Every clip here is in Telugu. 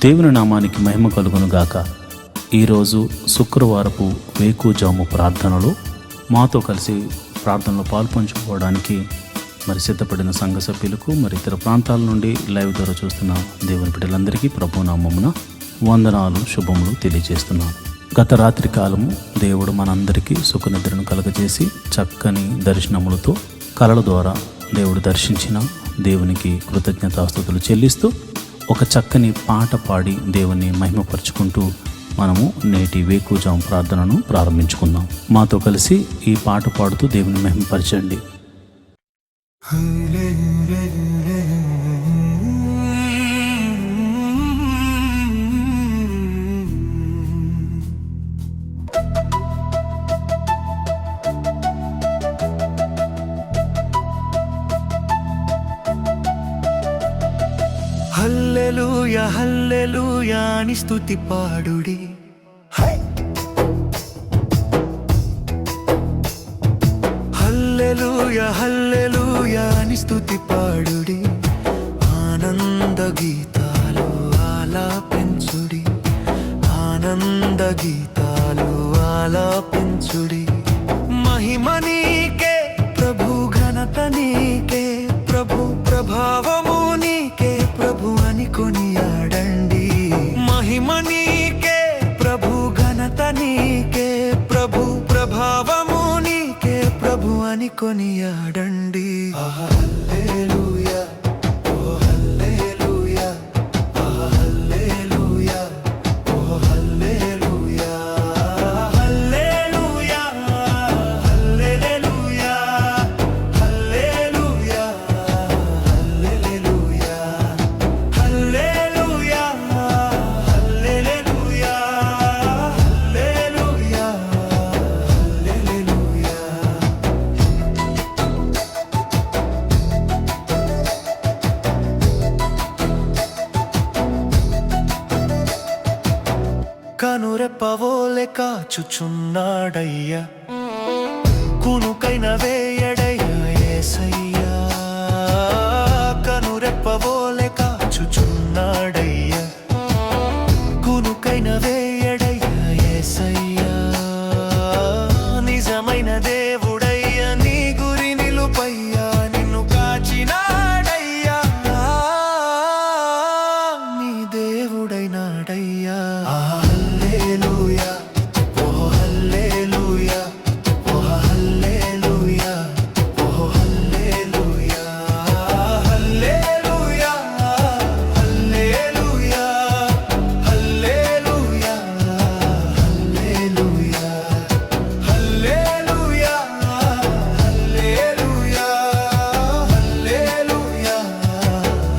దేవుని నామానికి మహిమ కలుగును గాక. ఈరోజు శుక్రవారపు వేకుజాము ప్రార్థనలో మాతో కలిసి ప్రార్థనలో పాల్పంచుకోవడానికి సిద్ధపడిన సంఘ సభ్యులకు ఇతర ప్రాంతాల నుండి లైవ్ ద్వారా చూస్తున్న దేవుని బిడ్డలందరికీ ప్రభు నామమున వందనాలు, శుభములు తెలియజేస్తున్నాను. గత రాత్రి కాలము దేవుడు మనందరికీ సుఖనిద్రను కలగజేసి చక్కని దర్శనములతో కలల ద్వారా దేవుడు దర్శించిన దేవునికి కృతజ్ఞతాస్తుతులు చెల్లిస్తూ ఒక చక్కని పాట పాడి దేవుని మహిమపరుచుకుంటూ మనము నేటి వేకుజాము ప్రార్థనను ప్రారంభించుకుందాం. మాతో కలిసి ఈ పాట పాడుతూ దేవుని మహిమపరచండి. హల్లెలూయా హల్లెలూయా అని స్తుతి పాడుడి. హల్లెలూయా హల్లెలూయా అని స్తుతి పాడుడి. ఆనంద గీతాలు ఆలాపించుడి, ఆనంద గీతాలు ఆలాపించుడి. మహిమ నీకే ప్రభు, ఘనత నీకే ప్రభు, ప్రభావము నీకే ప్రభు అని కొనియాడండి. మహిమ నీకే ప్రభు, ఘనత నీకే ప్రభు, ప్రభావము నీకే ప్రభు అని కొనియాడండి. హల్లెలూయా ఓ హల్లెలూయా, హల్లెలూయా ఓ హల్లెలూయా, హల్లెలూయా హల్లెలూయా, హల్లెలూయా హల్లెలూయా, హల్లెలూయా హల్లెలూయా, హల్లెలూయా హల్లెలూయా. కనురెప్పవోలె కాచుచున్నాడయ్యా, కునుకైన వేయడయ్యా యేసయ్యా. కనురెప్పవోలె కాచుచున్నాడయ్యా, కునుకైన వేయడయ్యా యేసయ్యా. నిజమైన దేవుడయ్యా, నీ గురి నిలుపయ్యా, నిన్ను కాచినాడయ్యా, నీ దేవుడైనాడయ్యా. హల్లెలూయా ఓ హల్లెలూయా, ఓ హల్లెలూయా, ఓ హల్లెలూయా, హల్లెలూయా హల్లెలూయా, హల్లెలూయా హల్లెలూయా, హల్లెలూయా హల్లెలూయా, హల్లెలూయా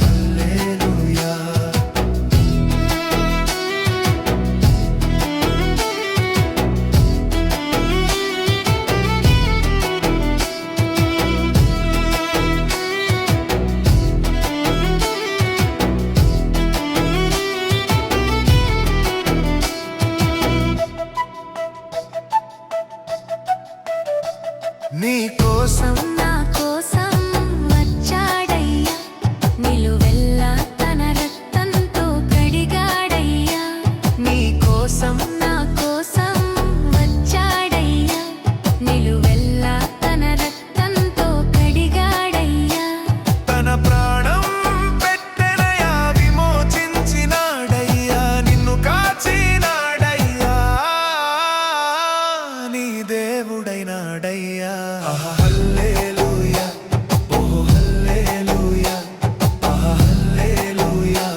హల్లెలూయా. నీ కోసం నా కోసం వచ్చాడయ్యా, నిలువెల్లా తన రక్తంతో కడిగాడయ్యా. నీ కోసం నా కోసం వచ్చాడయ్యా, నిలువెల్లా తన రక్తంతో కడిగాడయ్యా. తన ప్రాణం పెట్టెనయా, విమోచించినాడయ్యా, నిన్ను కాచినాడయ్యా, నీ దేవుడైనాడయ్యా. హల్లెలూయా ఓ హల్లెలూయా, హల్లెలూయా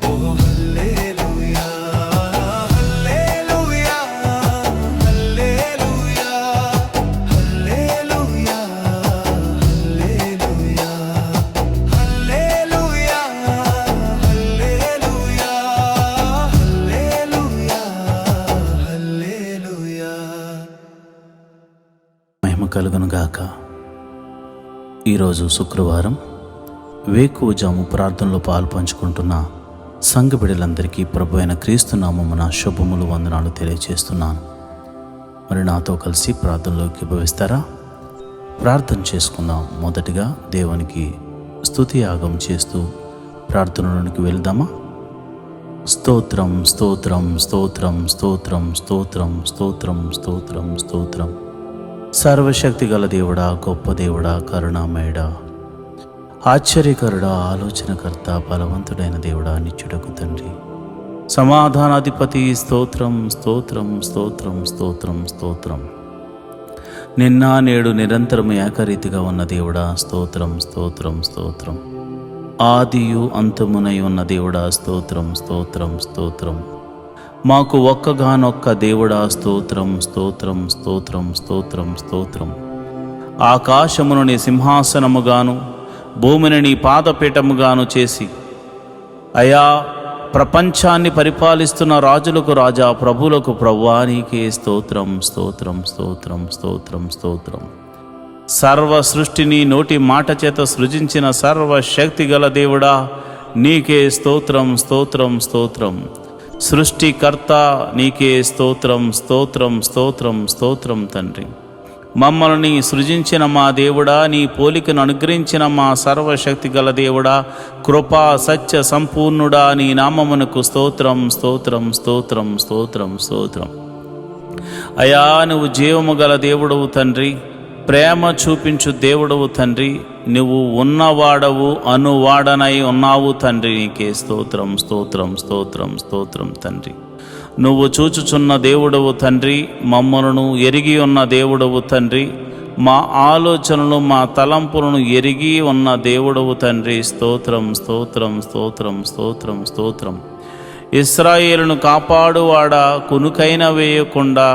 ఓ హల్లెలూయా, హల్లెలూయా హల్లెలూయా, హల్లెలూయా హల్లెలూయా, హల్లెలూయా హల్లెలూయా, హల్లెలూయా హల్లెలూయా. మహిమ కలుగును గాక. ఈరోజు శుక్రవారం వేకువజాము ప్రార్థనలో పాల్పంచుకుంటున్న సంఘ బిడ్డలందరికీ ప్రభు అయిన క్రీస్తు నామమున శుభములు, వందనాలు తెలియజేస్తున్నాను. నాతో కలిసి ప్రార్థనలోకి భవిస్తారా? ప్రార్థన చేసుకుందాం. మొదటిగా దేవునికి స్తుతి యాగం చేస్తూ ప్రార్థనలోనికి వెళ్దామా? స్తోత్రం స్తోత్రం స్తోత్రం స్తోత్రం స్తోత్రం స్తోత్రం స్తోత్రం స్తోత్రం. సర్వశక్తి గల దేవుడా, గొప్ప దేవుడా, కరుణామయుడా, ఆశ్చర్యకరుడా, ఆలోచనకర్త, బలవంతుడైన దేవుడా, నిత్యుడకు తండ్రి, సమాధానాధిపతి, స్తోత్రం స్తోత్రం స్తోత్రం స్తోత్రం స్తోత్రం. నిన్న నేడు నిరంతరం ఏకరీతిగా ఉన్న దేవుడా, స్తోత్రం స్తోత్రం స్తోత్రం. ఆదియు అంతమునై ఉన్న దేవుడా, స్తోత్రం స్తోత్రం స్తోత్రం. మాకు ఒక్కగానొక్క దేవుడా, స్తోత్రం స్తోత్రం స్తోత్రం స్తోత్రం స్తోత్రం. ఆకాశమును నీ సింహాసనముగాను భూమిని నీ పాదపీఠముగాను చేసి అయా ప్రపంచాన్ని పరిపాలిస్తున్న రాజులకు రాజా, ప్రభులకు ప్రభువా, నీకే స్తోత్రం స్తోత్రం స్తోత్రం స్తోత్రం స్తోత్రం. సర్వ సృష్టిని నోటి మాట చేత సృజించిన సర్వశక్తి గల దేవుడా, నీకే స్తోత్రం స్తోత్రం స్తోత్రం. సృష్టికర్త నీకే స్తోత్రం స్తోత్రం స్తోత్రం స్తోత్రం తండ్రి. మమ్మల్ని సృజించిన మా దేవుడా, నీ పోలికను అనుగ్రహించిన మా సర్వశక్తి గల దేవుడా, కృపా సత్య సంపూర్ణుడా, నీ నామమునకు స్తోత్రం స్తోత్రం స్తోత్రం స్తోత్రం స్తోత్రం. అయా నువ్వు జీవము గల దేవుడవు తండ్రి, ప్రేమ చూపించు దేవుడవు తండ్రి, నువ్వు ఉన్నవాడవు, అనువాడనై ఉన్నావు తండ్రి, నీకే స్తోత్రం స్తోత్రం స్తోత్రం స్తోత్రం తండ్రి. నువ్వు చూచుచున్న దేవుడవు తండ్రి, మమ్మలను ఎరిగి ఉన్న దేవుడవు తండ్రి, మా ఆలోచనలు మా తలంపులను ఎరిగి ఉన్న దేవుడవు తండ్రి, స్తోత్రం స్తోత్రం స్తోత్రం స్తోత్రం స్తోత్రం. ఇశ్రాయేలును కాపాడువాడా, కునుకైన వేయకుండా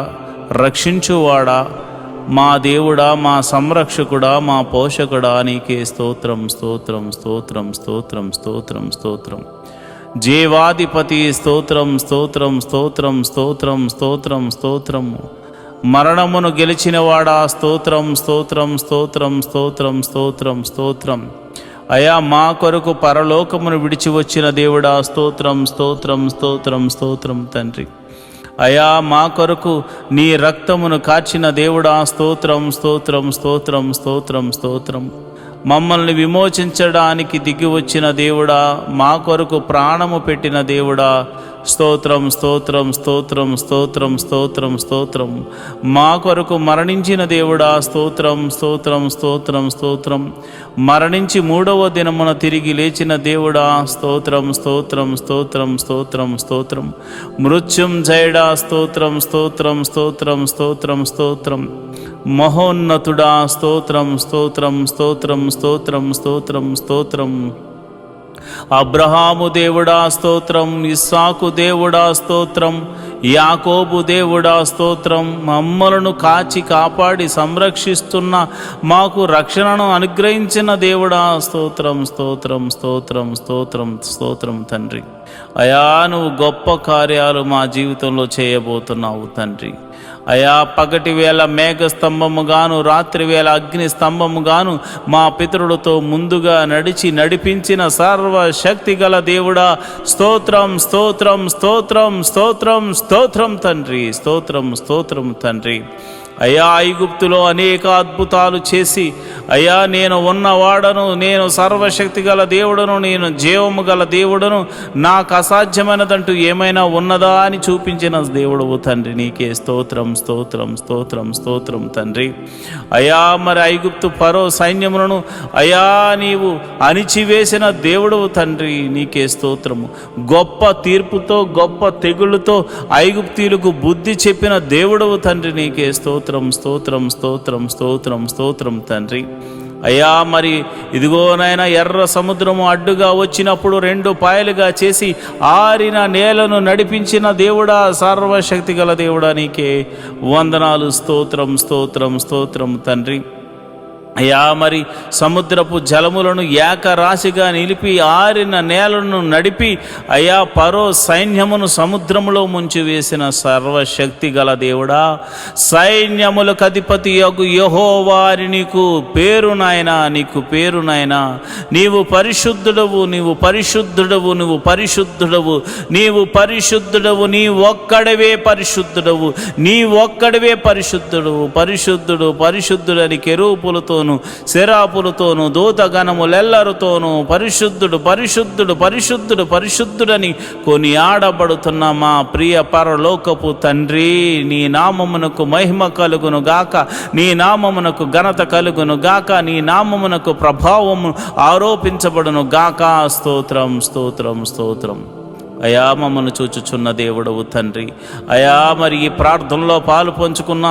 రక్షించువాడా, మా దేవుడా, మా సంరక్షకుడా, మా పోషకుడా, నీకే స్తోత్రం స్తోత్రం స్తోత్రం స్తోత్రం స్తోత్రం స్తోత్రం. జీవాధిపతి స్తోత్రం స్తోత్రం స్తోత్రం స్తోత్రం స్తోత్రం స్తోత్రం. మరణమును గెలిచినవాడా, స్తోత్రం స్తోత్రం స్తోత్రం స్తోత్రం స్తోత్రం స్తోత్రం. అయా మా కొరకు పరలోకమును విడిచి వచ్చిన దేవుడా, స్తోత్రం స్తోత్రం స్తోత్రం స్తోత్రం తండ్రి. అయా మా కొరకు నీ రక్తమును కాచిన దేవుడా, స్తోత్రం స్తోత్రం స్తోత్రం స్తోత్రం స్తోత్రం. మమ్మల్ని విమోచించడానికి దిగి వచ్చిన దేవుడా, మా కొరకు ప్రాణము పెట్టిన దేవుడా, స్తోత్రం స్తోత్రం స్తోత్రం స్తోత్రం స్తోత్రం స్తోత్రం. మా కొరకు మరణించిన దేవుడా, స్తోత్రం స్తోత్రం స్తోత్రం స్తోత్రం. మరణించి మూడవ దినమున తిరిగి లేచిన దేవుడా, స్తోత్రం స్తోత్రం స్తోత్రం స్తోత్రం స్తోత్రం. మృత్యుంజయుడా, స్తోత్రం స్తోత్రం స్తోత్రం స్తోత్రం స్తోత్రం. మహోన్నతుడా, స్తోత్రం స్తోత్రం స్తోత్రం స్తోత్రం స్తోత్రం స్తోత్రం. అబ్రహాము దేవుడా, స్తోత్రం. ఇస్సాకు దేవుడా, స్తోత్రం. యాకోబు దేవుడా, స్తోత్రం. మమ్మలను కాచి కాపాడి సంరక్షిస్తున్న, మాకు రక్షణను అనుగ్రహించిన దేవుడా, స్తోత్రం స్తోత్రం స్తోత్రం స్తోత్రం స్తోత్రం తండ్రి. అయా నువ్వు గొప్ప కార్యాలు మా జీవితంలో చేయబోతున్నావు తండ్రి. అయా పగటి వేళ మేఘ స్తంభముగాను, రాత్రి వేళ అగ్ని స్తంభముగాను మా పితరులతో ముందుగా నడిపించిన సర్వశక్తి గల దేవుడా, స్తోత్రం స్తోత్రం స్తోత్రం స్తోత్రం స్తోత్రం తండ్రి, స్తోత్రం స్తోత్రం తండ్రి. అయా ఐగుప్తులో అనేక అద్భుతాలు చేసి, అయా నేను ఉన్నవాడను, నేను సర్వశక్తి గల దేవుడను, నేను జీవము గల దేవుడను, నాకు అసాధ్యమైనదంటూ ఏమైనా ఉన్నదా అని చూపించిన దేవుడవు తండ్రి, నీకే స్తోత్రం స్తోత్రం స్తోత్రం స్తోత్రం తండ్రి. అయా మరి ఐగుప్తు ఫరో సైన్యములను అయా నీవు అణిచివేసిన దేవుడవు తండ్రి, నీకే స్తోత్రము. గొప్ప తీర్పుతో, గొప్ప తెగుళ్ళతో ఐగుప్తీయులకు బుద్ధి చెప్పిన దేవుడవు తండ్రి, నీకే స్తోత్రం స్తోత్రం స్తోత్రం స్తోత్రం స్తోత్రం తండ్రి. అయ్యా మరి ఇదిగోనైనా ఎర్ర సముద్రము అడ్డుగా వచ్చినప్పుడు రెండు పాయలుగా చేసి ఆరిన నేలను నడిపించిన దేవుడా, సర్వశక్తి గల దేవుడా, నీకే వందనాలు, స్తోత్రం స్తోత్రం స్తోత్రం తండ్రి. అయ్యా మరి సముద్రపు జలములను ఏకరాశిగా నిలిపి ఆరిన నేలను నడిపి అయ్యా ఫరో సైన్యమును సముద్రములో ముంచివేసిన సర్వశక్తి గల దేవుడా, సైన్యములకు అధిపతి యగు యెహోవా నీకు పేరు నాయనా, నీకు పేరు నాయనా. నీవు పరిశుద్ధుడవు, నీవు పరిశుద్ధుడవు, నీవు పరిశుద్ధుడవు, నీవు పరిశుద్ధుడవు, నీ ఒక్కడవే పరిశుద్ధుడవు, నీ ఒక్కడవే పరిశుద్ధుడు, పరిశుద్ధుడు పరిశుద్ధుడని కెరూపులతో దూతలతోనూ శరాపులతోనూ దూతగణములెల్లరితోనూ పరిశుద్ధుడు పరిశుద్ధుడు పరిశుద్ధుడు పరిశుద్ధుడని కొనియాడబడుతున్న మా ప్రియ పరలోకపు తండ్రి, నీ నామమునకు మహిమ కలుగును గాక, నీ నామమునకు ఘనత కలుగును గాక, నీ నామమునకు ప్రభావము ఆరోపించబడును గాక. స్తోత్రం స్తోత్రం స్తోత్రం. అయా మమ్మల్ని చూచుచున్న దేవుడవు తండ్రి, అయా మరి ఈ ప్రార్థనలో పాలు పంచుకున్న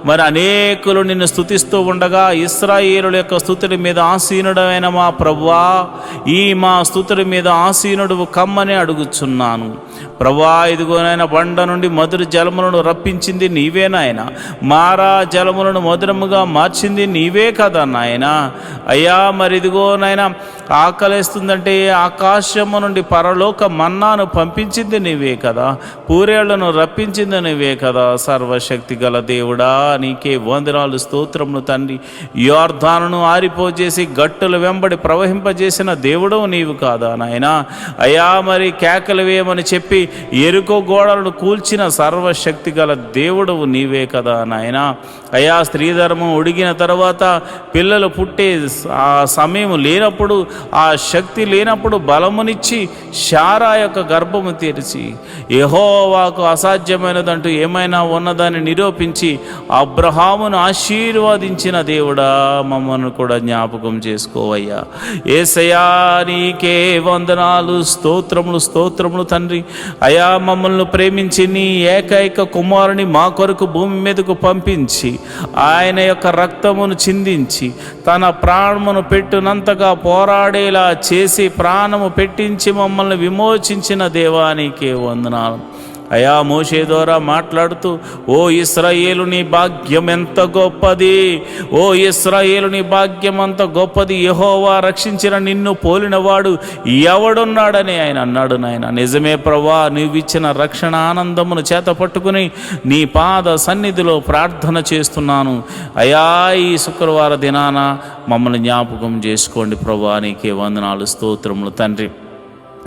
మరి అనేకులు నిన్ను స్తుతిస్తూ ఉండగా ఇశ్రాయేలుల యొక్క స్తుతుల మీద ఆసీనుడైన మా ప్రభువా, ఈ మా స్తుతుల మీద ఆసీనుడు కమ్మని అడుగుచున్నాను ప్రభువా. ఇదిగోనైనా బండ నుండి మధుర జలములను రప్పించింది నీవే నాయన, మారా జలములను మధురముగా మార్చింది నీవే కదా నాయన. అయ్యా మరి ఇదిగోనైనా ఆకలిస్తుందంటే ఆకాశము నుండి పరలోక మన్నాను పంపించింది నీవే కదా, పూరేళ్లను రప్పించింది నీవే కదా. సర్వశక్తి గల దేవుడా, నీకే వందనాలు స్తోత్రములు తండ్రి. యోర్దానును ఆరిపోజేసి గట్టుల వెంబడి ప్రవహింపజేసిన దేవుడు నీవు కాదా నాయన. అయ్యా మరి కేకలు వేయమని చెప్పి ఎరుకో గోడలను కూల్చిన సర్వశక్తి గల దేవుడవు నీవే కదా నాయన. అయ్యా స్త్రీధర్మం ఉడిగిన తర్వాత పిల్లలు పుట్టే ఆ సమయం లేనప్పుడు, ఆ శక్తి లేనప్పుడు బలమునిచ్చి శారా యొక్క గర్భము తెరిచి యెహోవాకు అసాధ్యమైనదంటూ ఏమైనా ఉన్నదాన్ని నిరూపించి అబ్రహామును ఆశీర్వదించిన దేవుడా, మమ్మల్ని కూడా జ్ఞాపకం చేసుకోవయ్యా. యేసయ్యా నీకే వందనాలు స్తోత్రములు స్తోత్రములు తండ్రి. అయా మమ్మల్ని ప్రేమించి నీ ఏకైక కుమారుని మా కొరకు భూమి మీదకు పంపించి ఆయన యొక్క రక్తమును చిందించి తన ప్రాణమును పెట్టునంతగా పోరాడేలా చేసి ప్రాణము పెట్టించి మమ్మల్ని విమోచించిన దేవానికి వందనాలు. అయా మోషే ద్వారా మాట్లాడుతూ, ఓ ఇశ్రాయేలు నీ భాగ్యం ఎంత గొప్పది, ఓ ఇశ్రాయేలు నీ భాగ్యం అంత గొప్పది, యెహోవా రక్షించిన నిన్ను పోలినవాడు ఎవడున్నాడని ఆయన అన్నాడు నాయన. నిజమే ప్రభువా, నీవిచ్చిన రక్షణ ఆనందమును చేత పట్టుకుని నీ పాద సన్నిధిలో ప్రార్థన చేస్తున్నాను. అయా ఈ శుక్రవార దినాన మమ్మల్ని జ్ఞాపకం చేసుకోండి ప్రభువా, నీకే వందనాలు స్తోత్రములు తండ్రి.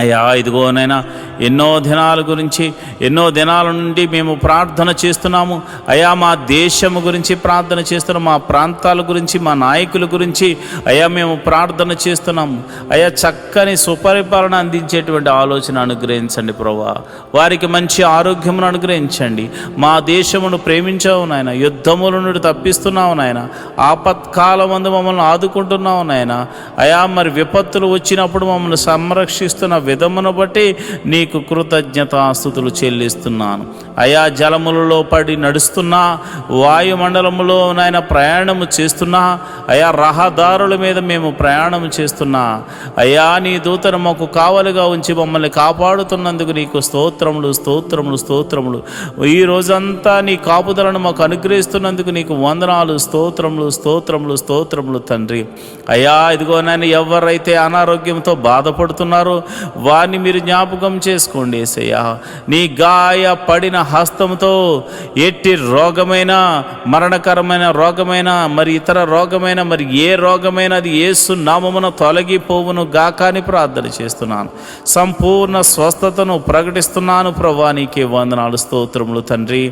అయ్యా ఇదిగోనైనా ఎన్నో దినాల గురించి ఎన్నో దినాల నుండి మేము ప్రార్థన చేస్తున్నాము. అయ్యా మా దేశము గురించి ప్రార్థన చేస్తున్నాము, మా ప్రాంతాల గురించి, మా నాయకుల గురించి అయ్యా మేము ప్రార్థన చేస్తున్నాము. అయ్యా చక్కని సుపరిపాలన అందించేటువంటి ఆలోచన అనుగ్రహించండి ప్రభువా, వారికి మంచి ఆరోగ్యమును అనుగ్రహించండి. మా దేశమును ప్రేమించావు నాయన, యుద్ధముల నుండి తప్పిస్తున్నావు నాయన, ఆపత్కాలమందు మమ్మల్ని ఆదుకుంటున్నావు నాయన. అయా మరి విపత్తులు వచ్చినప్పుడు మమ్మల్ని సంరక్షిస్తున్న విధమును బట్టి నీకు కృతజ్ఞతాస్తుతులు చెల్లిస్తున్నాను. అయా జలములలో పడి నడుస్తున్నా, వాయుమండలములో నాయన ప్రయాణము చేస్తున్నా, అయా రహదారుల మీద మేము ప్రయాణం చేస్తున్నా, అయా నీ దూతను మాకు కావలిగా ఉంచి మమ్మల్ని కాపాడుతున్నందుకు నీకు స్తోత్రములు స్తోత్రములు స్తోత్రములు. ఈ రోజంతా నీ కాపుదలను మాకు అనుగ్రహిస్తున్నందుకు నీకు వందనాలు స్తోత్రములు స్తోత్రములు స్తోత్రములు తండ్రి. అయా ఇదిగో నాయన ఎవరైతే అనారోగ్యంతో బాధపడుతున్నారో వారిని మీరు జ్ఞాపకం చేసుకోండి యేసయ్యా. నీ గాయ పడిన హస్తంతో ఎట్టి రోగమైన, మరణకరమైన రోగమైన, మరి ఇతర రోగమైన, మరి ఏ రోగమైన అది యేసు నామమున తొలగిపోవును గాక అని ప్రార్థన చేస్తున్నాను. సంపూర్ణ స్వస్థతను ప్రకటిస్తున్నాను ప్రభువా, నీకే వందనాలు స్తోత్రములు తండ్రి.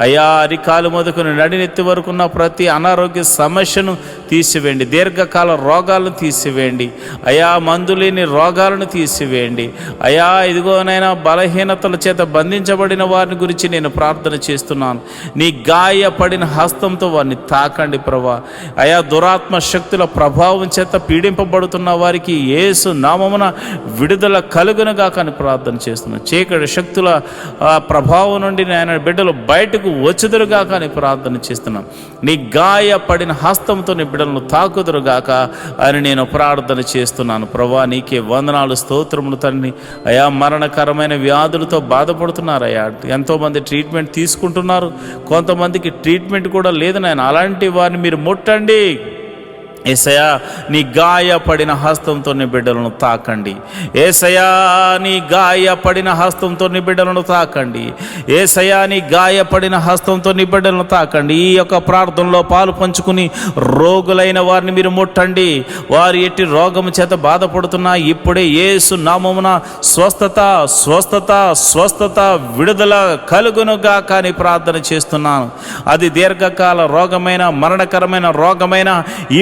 అయా అరికాలు మొదలుకొని నడినెత్తి వరకున్న ప్రతి అనారోగ్య సమస్యను తీసివేయండి, దీర్ఘకాల రోగాలను తీసివేయండి, అయా మందులేని రోగాలను తీసివేయండి. అయా ఇదిగోనైనా బలహీనతల చేత బంధించబడిన వారిని గురించి నేను ప్రార్థన చేస్తున్నాను. నీ గాయపడిన హస్తంతో వారిని తాకండి ప్రభువా. అయా దురాత్మ శక్తుల ప్రభావం చేత పీడింపబడుతున్న వారికి యేసు నామమున విడుదల కలుగునుగా కానీ ప్రార్థన చేస్తున్నాను. చీకటి శక్తుల ప్రభావం నుండి ఆయన బిడ్డలు బయటకు వచ్చుదురుగా కానీ ప్రార్థన చేస్తున్నాం. నీ గాయపడిన హస్తంతో నీ బిడ్డలను తాకుదురుగాక అని నేను ప్రార్థన చేస్తున్నాను ప్రభువా, నీకే వందనాలు స్తోత్రములు తండ్రి. అయా మరణకరమైన వ్యాధులతో బాధపడుతున్నారయ్యా, ఎంతోమంది ట్రీట్మెంట్ తీసుకుంటున్నారు, కొంతమందికి ట్రీట్మెంట్ కూడా లేదు నాయన. అలాంటి వారిని మీరు ముట్టండి యేసయ్యా. నీ గాయపడిన హస్తంతో నీ బిడ్డలను తాకండి యేసయ్యా, నీ గాయపడిన హస్తంతో నీ బిడ్డలను తాకండి యేసయ్యా, నీ గాయపడిన హస్తంతో నీ బిడ్డలను తాకండి. ఈ యొక్క ప్రార్థనలో పాలు పంచుకుని రోగులైన వారిని మీరు ముట్టండి. వారు ఎట్టి రోగము చేత బాధపడుతున్నా ఇప్పుడే యేసు నామమున స్వస్థత స్వస్థత స్వస్థత విడుదల కలుగునుగా కానీ ప్రార్థన చేస్తున్నాను. అది దీర్ఘకాల రోగమైన, మరణకరమైన రోగమైన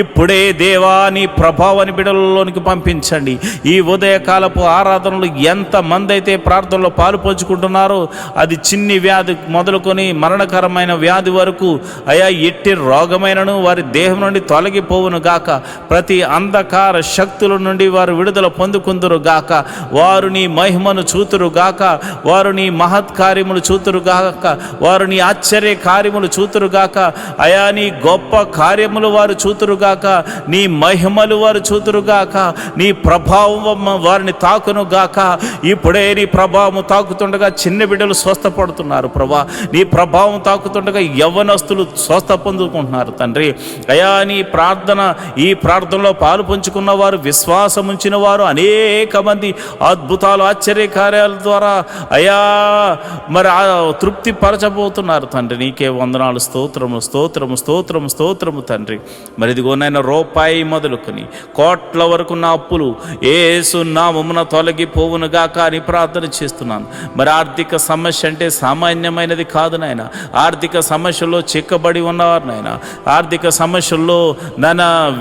ఇప్పుడే ఇప్పుడే దేవా నీ ప్రభావాన్ని బిడ్డలలోనికి పంపించండి. ఈ ఉదయకాలపు ఆరాధనలు ఎంతమంది అయితే ప్రార్థనలో పాలు పంచుకుంటున్నారో, అది చిన్ని వ్యాధి మొదలుకొని మరణకరమైన వ్యాధి వరకు అయా ఎట్టి రోగమైనను వారి దేహం నుండి తొలగిపోవును గాక. ప్రతి అంధకార శక్తుల నుండి వారు విడుదల పొందుకుందురు గాక. వారు నీ మహిమను చూతురు గాక. వారు నీ మహత్ కార్యములు చూతురు గాక. వారు నీ ఆశ్చర్య కార్యములు చూతురు గాక. అయా నీ గొప్ప కార్యములు వారు చూతురు గాక. నీ మహిమలు వారు చూతురు గాక. నీ ప్రభావం వారిని తాకును గాక. ఇప్పుడే నీ ప్రభావం తాకుతుండగా చిన్న బిడ్డలు స్వస్థపడుతున్నారు ప్రభా. నీ ప్రభావం తాకుతుండగా యవ్వనస్తులు స్వస్థ పొందుకుంటున్నారు తండ్రి. అయా నీ ప్రార్థన, ఈ ప్రార్థనలో పాలు పంచుకున్న వారు, విశ్వాసం ఉంచిన వారు అనేక మంది అద్భుతాలు ఆశ్చర్య కార్యాల ద్వారా అయా మరి తృప్తి పరచబోతున్నారు తండ్రి. నీకే వందనాలు, స్తోత్రము స్తోత్రము స్తోత్రము స్తోత్రము తండ్రి. మరి ఇదిగోనైనా రూపాయి మొదలుకొని కోట్ల వరకు నా అప్పులు యేసు నామమున తొలగిపోవును గాక అని ప్రార్థన చేస్తున్నాను. మరి ఆర్థిక సమస్య అంటే సామాన్యమైనది కాదు నాయన. ఆర్థిక సమస్యల్లో చిక్కబడి ఉన్నవారు నాయన, ఆర్థిక సమస్యల్లో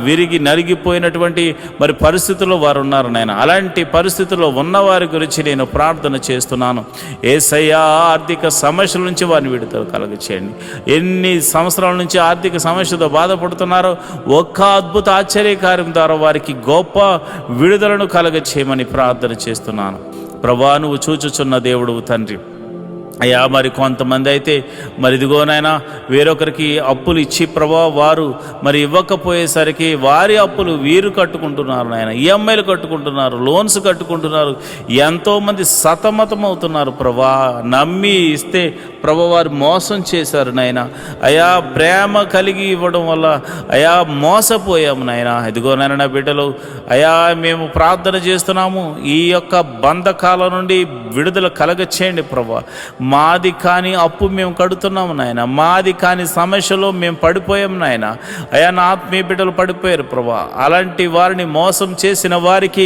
విరిగి నలిగిపోయినటువంటి మరి పరిస్థితుల్లో వారు ఉన్నారు నాయన. అలాంటి పరిస్థితుల్లో ఉన్నవారి గురించి నేను ప్రార్థన చేస్తున్నాను. యేసయ్యా ఆర్థిక సమస్యల నుంచి వారిని విడుదల కలుగచేయండి. ఎన్ని సంవత్సరాల నుంచి ఆర్థిక సమస్యతో బాధపడుతున్నారో ఒక్క అద్భుత ఆశ్చర్యకార్యం ద్వారా వారికి గొప్ప విడుదలను కలగచేయమని ప్రార్థన చేస్తున్నాను. ప్రభువా నువ్వు చూచుచున్న దేవుడు తండ్రి. అయ్యా మరి కొంతమంది అయితే మరి ఇదిగోనైనా వేరొకరికి అప్పులు ఇచ్చి ప్రభా వారు మరి ఇవ్వకపోయేసరికి వారి అప్పులు వీరు కట్టుకుంటున్నారు నాయన. ఈఎంఐలు కట్టుకుంటున్నారు, లోన్స్ కట్టుకుంటున్నారు. ఎంతోమంది సతమతం అవుతున్నారు ప్రభా. నమ్మి ఇస్తే ప్రభా వారు మోసం చేశారు నాయన. అయా ప్రేమ కలిగి ఇవ్వడం వల్ల అయా మోసపోయాము నాయన. ఇదిగోనైనా నా బిడ్డలు అయా మేము ప్రార్థన చేస్తున్నాము. ఈ యొక్క బంధకాల నుండి విడుదల కలగచేయండి ప్రభా. మాది కాని అప్పు మేము కడుతున్నాము నాయన. మాది కాని సమస్యలో మేము పడిపోయాము నాయన. అయా నా ఆత్మీయ బిడ్డలు పడిపోయారు ప్రభా. అలాంటి వారిని మోసం చేసిన వారికి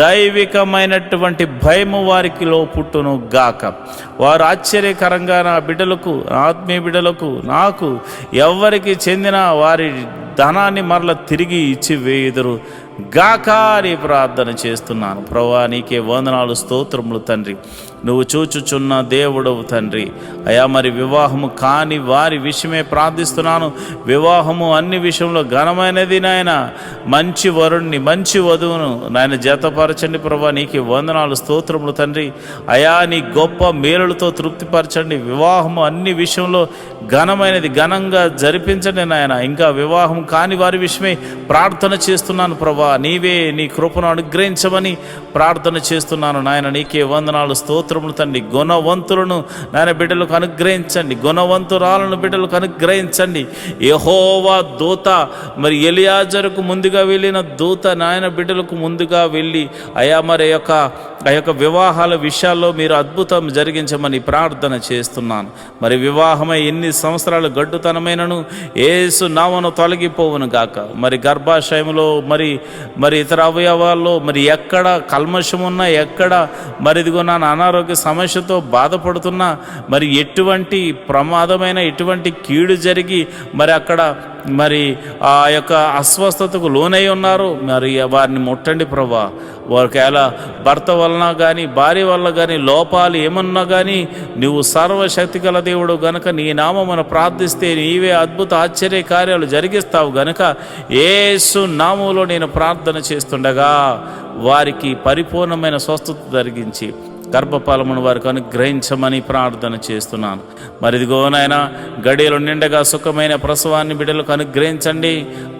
దైవికమైనటువంటి భయము వారికిలో పుట్టును గాక. వారు ఆశ్చర్యకరంగా నా బిడ్డలకు, ఆత్మీయ బిడ్డలకు, నాకు ఎవరికి చెందిన వారి ధనాన్ని మరల తిరిగి ఇచ్చి వేయుదురు గాక అని ప్రార్థన చేస్తున్నాను. ప్రభువా నీకే వందనాలు, స్తోత్రములు తండ్రి. నువ్వు చూచుచున్న దేవుడవు తండ్రి. అయా మరి వివాహము కాని వారి విషయమే ప్రార్థిస్తున్నాను. వివాహము అన్ని విషయంలో ఘనమైనది నాయన. మంచి వరుణ్ణి, మంచి వధువును నాయన జతపరచండి ప్రభువా. నీకే వందనాలు, స్తోత్రములు తండ్రి. అయా నీ గొప్ప మేలులతో తృప్తిపరచండి. వివాహము అన్ని విషయంలో ఘనమైనది, ఘనంగా జరిపించండి నాయన. ఇంకా వివాహం కాని వారి విషయమే ప్రార్థన చేస్తున్నాను ప్రభా. నీవే నీ కృపను అనుగ్రహించమని ప్రార్థన చేస్తున్నాను నాయన. నీకే వందనాలు, స్తోత్రములు తండ్రి. గుణవంతులను నాయన బిడ్డలకు అనుగ్రహించండి. గుణవంతురాలను బిడ్డలకు అనుగ్రహించండి. యెహోవా దూత మరి ఎలియాజరుకు ముందుగా వెళ్ళిన దూత నాయన బిడ్డలకు ముందుగా వెళ్ళి అయా మరి ఆ యొక్క వివాహాల విషయాల్లో మీరు అద్భుతం జరిగించమని ప్రార్థన చేస్తున్నాను. మరి వివాహమై ఎన్ని సంవత్సరాలు గడ్డుతనమైనను యేసు నామమున తొలగిపోవును గాక. మరి గర్భాశయంలో మరి ఇతర అవయవాల్లో మరి ఎక్కడ కల్మషం ఉన్నా, ఎక్కడ మరి ఇదిగో నా అనారోగ్య సమస్యతో బాధపడుతున్నా, మరి ఎటువంటి ప్రమాదమైన ఎటువంటి కీడు జరిగి మరి అక్కడ మరి ఆ యొక్క అస్వస్థతకు లోనై ఉన్నారు, మరి వారిని ముట్టండి ప్రభా. ఒకవేళ భర్త వలన కానీ భార్య వల్ల కానీ లోపాలు ఏమన్నా కానీ నువ్వు సర్వశక్తి గల దేవుడు గనుక నీ నామమున ప్రార్థిస్తే నీవే అద్భుత ఆశ్చర్య కార్యాలు జరిగిస్తావు గనుక యేసు నామములో నేను ప్రార్థన చేస్తుండగా వారికి పరిపూర్ణమైన స్వస్థత జరిగించి గర్భఫలమును వారికి అనుగ్రహించమని ప్రార్థన చేస్తున్నాను. మరి ఇదిగో నాయన గడియలు నిండగా సుఖమైన ప్రసవాన్ని బిడ్డలకు అనుగ్రహించండి.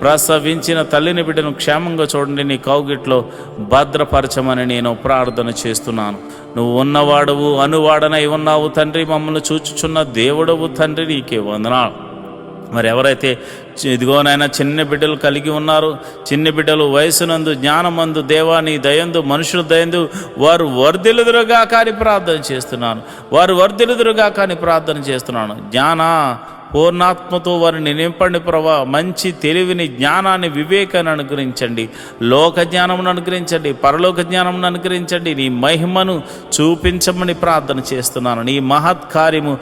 ప్రసవించిన తల్లిని బిడ్డను క్షేమంగా చూడండి. నీ కౌగిట్లో భద్రపరచమని నేను ప్రార్థన చేస్తున్నాను. నువ్వు ఉన్నవాడవు, అనువాడనై ఉన్నావు తండ్రి. మమ్మల్ని చూచుచున్న దేవుడవు తండ్రి. నీకే వందనాలు. మరి ఎవరైతే ఇదిగోనైనా చిన్న బిడ్డలు కలిగి ఉన్నారు, చిన్న బిడ్డలు వయసునందు, జ్ఞానమందు, దేవాని దయందు, మనుషుల దయందు వారు వర్ధిల్లుదురుగా కానీ ప్రార్థన చేస్తున్నాను. వారు వర్ధిల్లుదురుగా కానీ ప్రార్థన చేస్తున్నాను. జ్ఞాన పూర్ణాత్మతో వారిని నింపండి ప్రభా. మంచి తెలివిని, జ్ఞానాన్ని, వివేకాన్ని అనుగ్రహించండి. లోక జ్ఞానమును అనుగ్రహించండి, పరలోక జ్ఞానమును అనుగ్రహించండి. నీ మహిమను చూపించమని ప్రార్థన చేస్తున్నాను. నీ మహత్కార్యము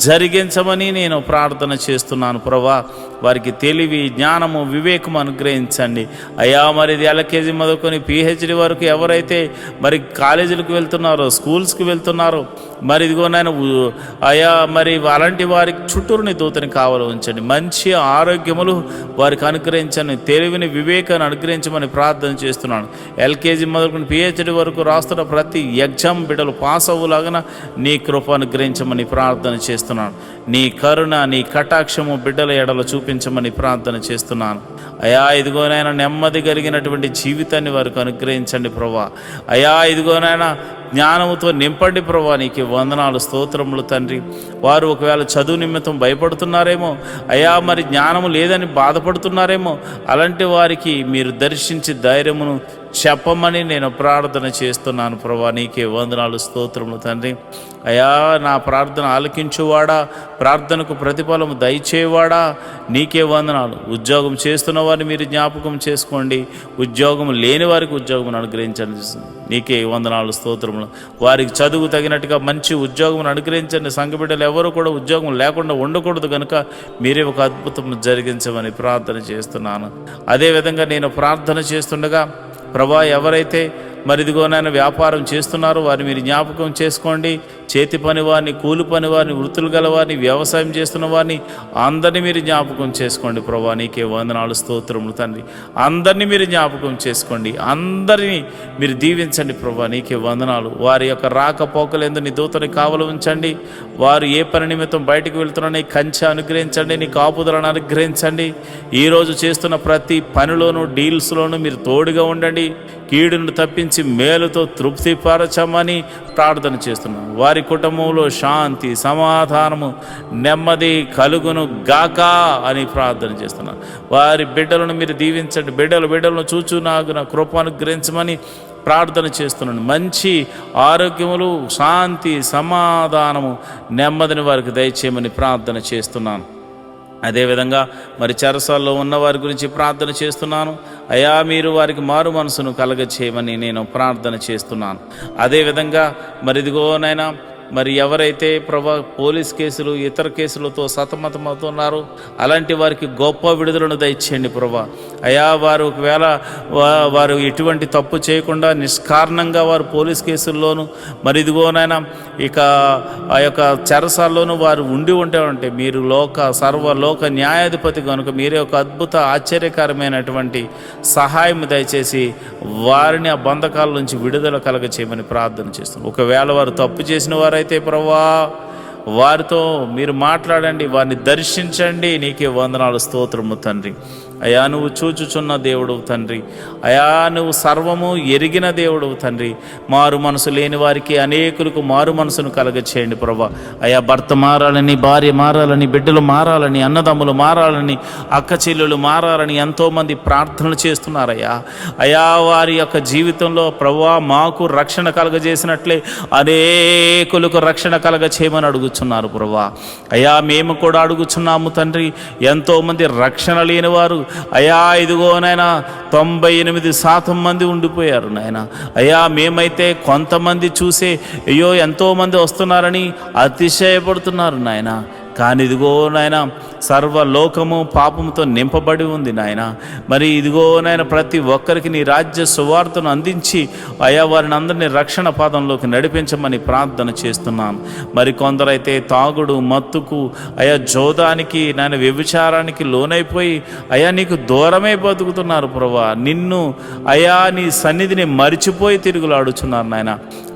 జరిగించమని నేను ప్రార్థన చేస్తున్నాను ప్రభా. వారికి తెలివి, జ్ఞానము, వివేకము అనుగ్రహించండి అయ్యా. మరి ఇది ఎల్కేజీ మొదలుకొని పిహెచ్డి వరకు ఎవరైతే మరి కాలేజీలకు వెళ్తున్నారో, స్కూల్స్కి వెళ్తున్నారో, మరి ఇదిగో నేను అయ్యా మరి అలాంటి వారికి చుట్టూరుని దూతని కావాలి ఉంచండి. మంచి ఆరోగ్యములు వారికి అనుగ్రహించండి. తెలివిని, వివేకాన్ని అనుగ్రహించమని ప్రార్థన చేస్తున్నాను. ఎల్కేజీ మొదలుకొని పిహెచ్డి వరకు రాస్తున్న ప్రతి ఎగ్జామ్ బిడ్డలు పాస్ అవ్వలాగా నీ కృప అనుగ్రహించమని ప్రార్థన చేస్తున్నాను. నీ కరుణ, నీ కటాక్షము బిడ్డల ఎడల చూపించమని ప్రార్థన చేస్తున్నాను అయా. ఇదిగోనైనా నెమ్మది కలిగినటువంటి జీవితాన్ని వారికి అనుగ్రహించండి ప్రభా. అయా ఇదిగోనైనా జ్ఞానముతో నింపండి ప్రభా. నీకు వందనాలు, స్తోత్రములు తండ్రి. వారు ఒకవేళ చదువు నిమిత్తం భయపడుతున్నారేమో అయా, మరి జ్ఞానము లేదని బాధపడుతున్నారేమో, అలాంటి వారికి మీరు దర్శించి ధైర్యమును చెప్పమని నేను ప్రార్థన చేస్తున్నాను ప్రభా. నీకే వందనాలు, స్తోత్రములు తండ్రి. అయా నా ప్రార్థన ఆలకించువాడా, ప్రార్థనకు ప్రతిఫలము దయచేవాడా, నీకే వందనాలు. ఉద్యోగం చేస్తున్న వారిని మీరు జ్ఞాపకం చేసుకోండి. ఉద్యోగం లేని వారికి ఉద్యోగం అనుగ్రహించండి. నీకే వందనాలు, స్తోత్రములు. వారికి చదువు తగినట్టుగా మంచి ఉద్యోగం అనుగ్రహించండి. సంఘ బిడ్డలు ఎవరు కూడా ఉద్యోగం లేకుండా ఉండకూడదు కనుక మీరే ఒక అద్భుతం జరిగించమని ప్రార్థన చేస్తున్నాను. అదేవిధంగా నేను ప్రార్థన చేస్తుండగా ప్రభా, ఎవరైతే మరి ఇదిగోనైనా వ్యాపారం చేస్తున్నారో వారిని మీరు జ్ఞాపకం చేసుకోండి. చేతి పని వారిని, కూలి పని వారిని, వృత్తులు గల వారిని, వ్యవసాయం చేస్తున్న వారిని అందరినీ మీరు జ్ఞాపకం చేసుకోండి ప్రభా. నీకే వందనాలు, స్తోత్రములు తండ్రి. అందరినీ మీరు జ్ఞాపకం చేసుకోండి, అందరినీ మీరు దీవించండి ప్రభా. నీకే వందనాలు. వారి యొక్క రాకపోకలందు నీ దూతని కావలి ఉంచండి. వారు ఏ పని నిమిత్తం బయటకు వెళ్తున్నారో నీ కంచె అనుగ్రహించండి, నీ కాపుదలను అనుగ్రహించండి. ఈరోజు చేస్తున్న ప్రతి పనిలోనూ, డీల్స్లోనూ మీరు తోడుగా ఉండండి. కీడును తప్పించి మేలుతో తృప్తిపరచమని ప్రార్థన చేస్తున్నాను. వారి కుటుంబంలో శాంతి, సమాధానము, నెమ్మది కలుగును గాక అని ప్రార్థన చేస్తున్నాను. వారి బిడ్డలను మీరు దీవించండి. బిడ్డలను చూచు నాకు నా కృప అనుగ్రహించమని ప్రార్థన చేస్తున్నాను. మంచి ఆరోగ్యములు, శాంతి, సమాధానము, నెమ్మదిని వారికి దయచేయమని ప్రార్థన చేస్తున్నాను. అదేవిధంగా మరి చెరసాల్లో ఉన్న వారి గురించి ప్రార్థన చేస్తున్నాను అయా. మీరు వారికి మారు మనసును కలగచేయమని నేను ప్రార్థన చేస్తున్నాను. అదేవిధంగా మరి ఇదిగోనైనా మరి ఎవరైతే ప్రభా పోలీస్ కేసులు, ఇతర కేసులతో సతమతమవుతున్నారో అలాంటి వారికి గొప్ప విడుదలను దయచేయండి ప్రభా. అయా వారు ఒకవేళ వారు ఎటువంటి తప్పు చేయకుండా నిష్కారణంగా వారు పోలీస్ కేసుల్లోనూ మరి ఇదిగోనైనా ఇక ఆ యొక్క చెరసాల్లోనూ వారు ఉంటే మీరు సర్వలోక న్యాయాధిపతి కనుక మీరే ఒక అద్భుత ఆశ్చర్యకరమైనటువంటి సహాయం దయచేసి వారిని ఆ బంధకాల నుంచి విడుదల కలగ చేయమని ప్రార్థన చేస్తున్నాం. ఒకవేళ వారు తప్పు చేసిన వారైతే ప్రభువా వారితో మీరు మాట్లాడండి, వారిని దర్శించండి. నీకే వందనాలు, స్తోత్రము తండ్రి. అయా నువ్వు చూచుచున్న దేవుడు తండ్రి. అయా నువ్వు సర్వము ఎరిగిన దేవుడు తండ్రి. మారు మనసు లేని వారికి అనేకులకు మారు మనసును కలగచేయండి ప్రభా. అయా భర్త మారాలని, భార్య మారాలని, బిడ్డలు మారాలని, అన్నదమ్ములు మారాలని, అక్క చెల్లెలు మారాలని ఎంతోమంది ప్రార్థనలు చేస్తున్నారయ్యా. అయా వారి యొక్క జీవితంలో ప్రభువా మాకు రక్షణ కలగజేసినట్లే అనేకులకు రక్షణ కలగచేయమని అడుగుచున్నారు ప్రభువా. అయా మేము కూడా అడుగుచున్నాము తండ్రి. ఎంతోమంది రక్షణ లేని వారు అయా ఇదిగోనైనా 98% మంది ఉండిపోయారు నాయన. అయ్యా మేమైతే కొంతమంది చూసే అయ్యో ఎంతోమంది వస్తున్నారని అతిశయపడుతున్నారు నాయన. కానీ ఇదిగో నాయన సర్వలోకము పాపముతో నింపబడి ఉంది నాయన. మరి ఇదిగో నాయన ప్రతి ఒక్కరికి నీ రాజ్య సువార్తను అందించి అయా వారిని అందరినీ రక్షణ పాదంలోకి నడిపించమని ప్రార్థన చేస్తున్నాను. మరి కొందరైతే తాగుడు, మత్తుకు, అయా జోదానికి, నాయన వ్యభిచారానికి లోనైపోయి అయా నీకు దూరమే బతుకుతున్నారు ప్రభా. నిన్ను అయా నీ సన్నిధిని మరిచిపోయి తిరుగులాడుచున్నారు నాయన.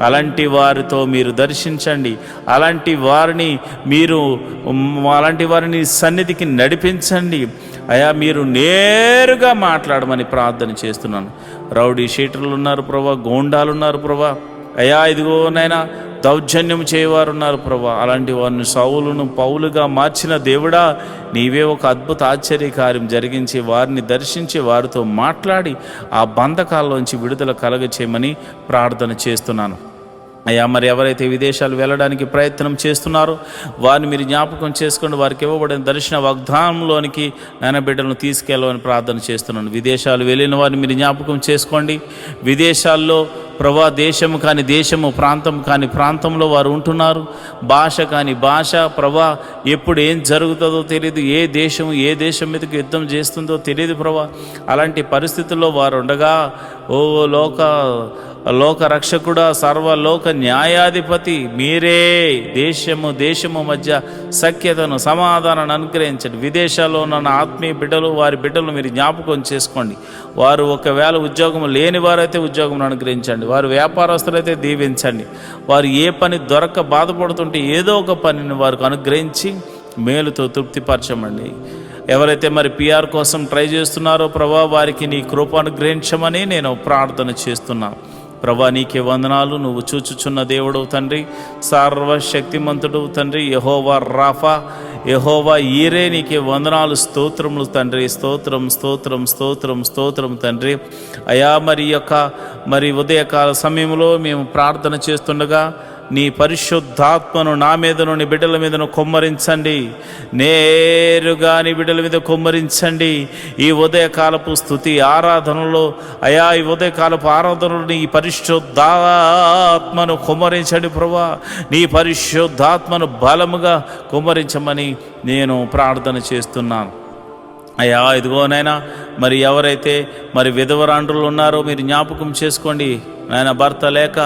అలాంటి వారితో మీరు దర్శించండి. అలాంటి వారిని సన్నిధికి నడిపించండి అయా. మీరు నేరుగా మాట్లాడమని ప్రార్థన చేస్తున్నాను. రౌడీ షీటర్లు ఉన్నారు ప్రభా, గోండాలు ఉన్నారు ప్రభా. అయా ఇదిగోనైనా దౌర్జన్యం చేయవారు ఉన్నారు ప్రభా. అలాంటి వారిని సౌలును పౌలుగా మార్చిన దేవుడా నీవే ఒక అద్భుత ఆశ్చర్యకార్యం జరిగించి వారిని దర్శించి వారితో మాట్లాడి ఆ బంధకాల్లోంచి విడుదల కలగచేయమని ప్రార్థన చేస్తున్నాను. అయ్యా మరి ఎవరైతే విదేశాలు వెళ్ళడానికి ప్రయత్నం చేస్తున్నారో వారిని మీరు జ్ఞాపకం చేసుకోండి. వారికి ఇవ్వబడిన దర్శన వాగ్దానంలోనికి నాయన బిడ్డలను తీసుకెళ్ళమని ప్రార్థన చేస్తున్నాను. విదేశాలు వెళ్ళిన వారిని మీరు జ్ఞాపకం చేసుకోండి. విదేశాల్లో ప్రభా దేశము కాని దేశము, ప్రాంతం కాని ప్రాంతంలో వారు ఉంటున్నారు. భాష కాని భాష, ప్రభా ఎప్పుడు ఏం జరుగుతుందో తెలియదు. ఏ దేశం మీదకి యుద్ధం చేస్తుందో తెలియదు ప్రభా. అలాంటి పరిస్థితుల్లో వారు ఉండగా ఓ లోక రక్షకుడా, సర్వలోక న్యాయాధిపతి మీరే దేశము మధ్య సఖ్యతను, సమాధానాన్ని అనుగ్రహించండి. విదేశాల్లో ఉన్న ఆత్మీయ బిడ్డలు, వారి బిడ్డలు మీరు జ్ఞాపకం చేసుకోండి. వారు ఒకవేళ ఉద్యోగం లేని వారైతే ఉద్యోగం అనుగ్రహించండి. వారు వ్యాపారస్తులైతే దీవించండి. వారు ఏ పని దొరక్క బాధపడుతుంటే ఏదో ఒక పనిని వారికి అనుగ్రహించి మేలుతో తృప్తిపరచమండి. ఎవరైతే మరి PR కోసం ట్రై చేస్తున్నారో ప్రభా వారికి నీ కృప అనుగ్రహించమని నేను ప్రార్థన చేస్తున్నాను. ప్రభా నీకే వందనాలు. నువ్వు చూచుచున్న దేవుడు తండ్రి, సర్వశక్తిమంతుడు తండ్రి, యెహోవా రాఫా, యెహోవా ఈరే, నీకే వందనాలు, స్తోత్రములు తండ్రి. స్తోత్రం తండ్రి. అయా మరి ఉదయకాల సమయంలో మేము ప్రార్థన చేస్తుండగా నీ పరిశుద్ధాత్మను నా మీదను, నీ బిడ్డల మీదను కొమ్మరించండి. నేరుగా నీ బిడ్డల మీద కొమ్మరించండి. ఈ ఉదయకాలపు స్తుతి ఆరాధనలో అయా, ఈ ఉదయకాలపు ఆరాధనలో నీ పరిశుద్ధాత్మను కొమ్మరించండి ప్రభా. నీ పరిశుద్ధాత్మను బలముగా కొమ్మరించమని నేను ప్రార్థన చేస్తున్నాను. అయ్యా ఇదిగోనైనా మరి ఎవరైతే మరి విధవరాండ్రులు ఉన్నారో మీరు జ్ఞాపకం చేసుకోండి. నాయన భర్త లేక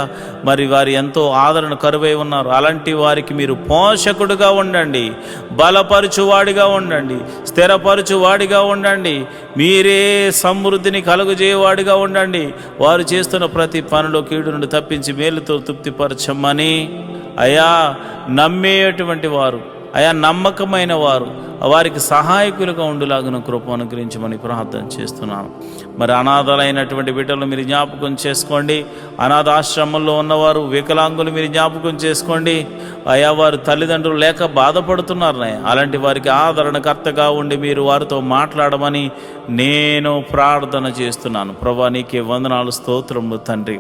మరి వారు ఎంతో ఆదరణ కరువై ఉన్నారు. అలాంటి వారికి మీరు పోషకుడుగా ఉండండి, బలపరచువాడిగా ఉండండి, స్థిరపరచువాడిగా ఉండండి. మీరే సమృద్ధిని కలుగజేయవాడిగా ఉండండి. వారు చేస్తున్న ప్రతి పనిలో కీడు నుండి తప్పించి మేలుతో తృప్తిపరచమని అయా నమ్మేటువంటి వారు, అయా నమ్మకమైన వారు, వారికి సహాయకులుగా ఉండులాగిన కృప అనుగ్రహించమని ప్రార్థన చేస్తున్నాను. మరి అనాథలైనటువంటి బిడ్డలు మీరు జ్ఞాపకం చేసుకోండి. అనాథాశ్రమంలో ఉన్నవారు, వికలాంగులు మీరు జ్ఞాపకం చేసుకోండి. అయా వారు తల్లిదండ్రులు లేక బాధపడుతున్నారు. అలాంటి వారికి ఆదరణకర్తగా ఉండి మీరు వారితో మాట్లాడమని నేను ప్రార్థన చేస్తున్నాను. ప్రభా నీకే వందనాలు, స్తోత్రములు తండ్రి.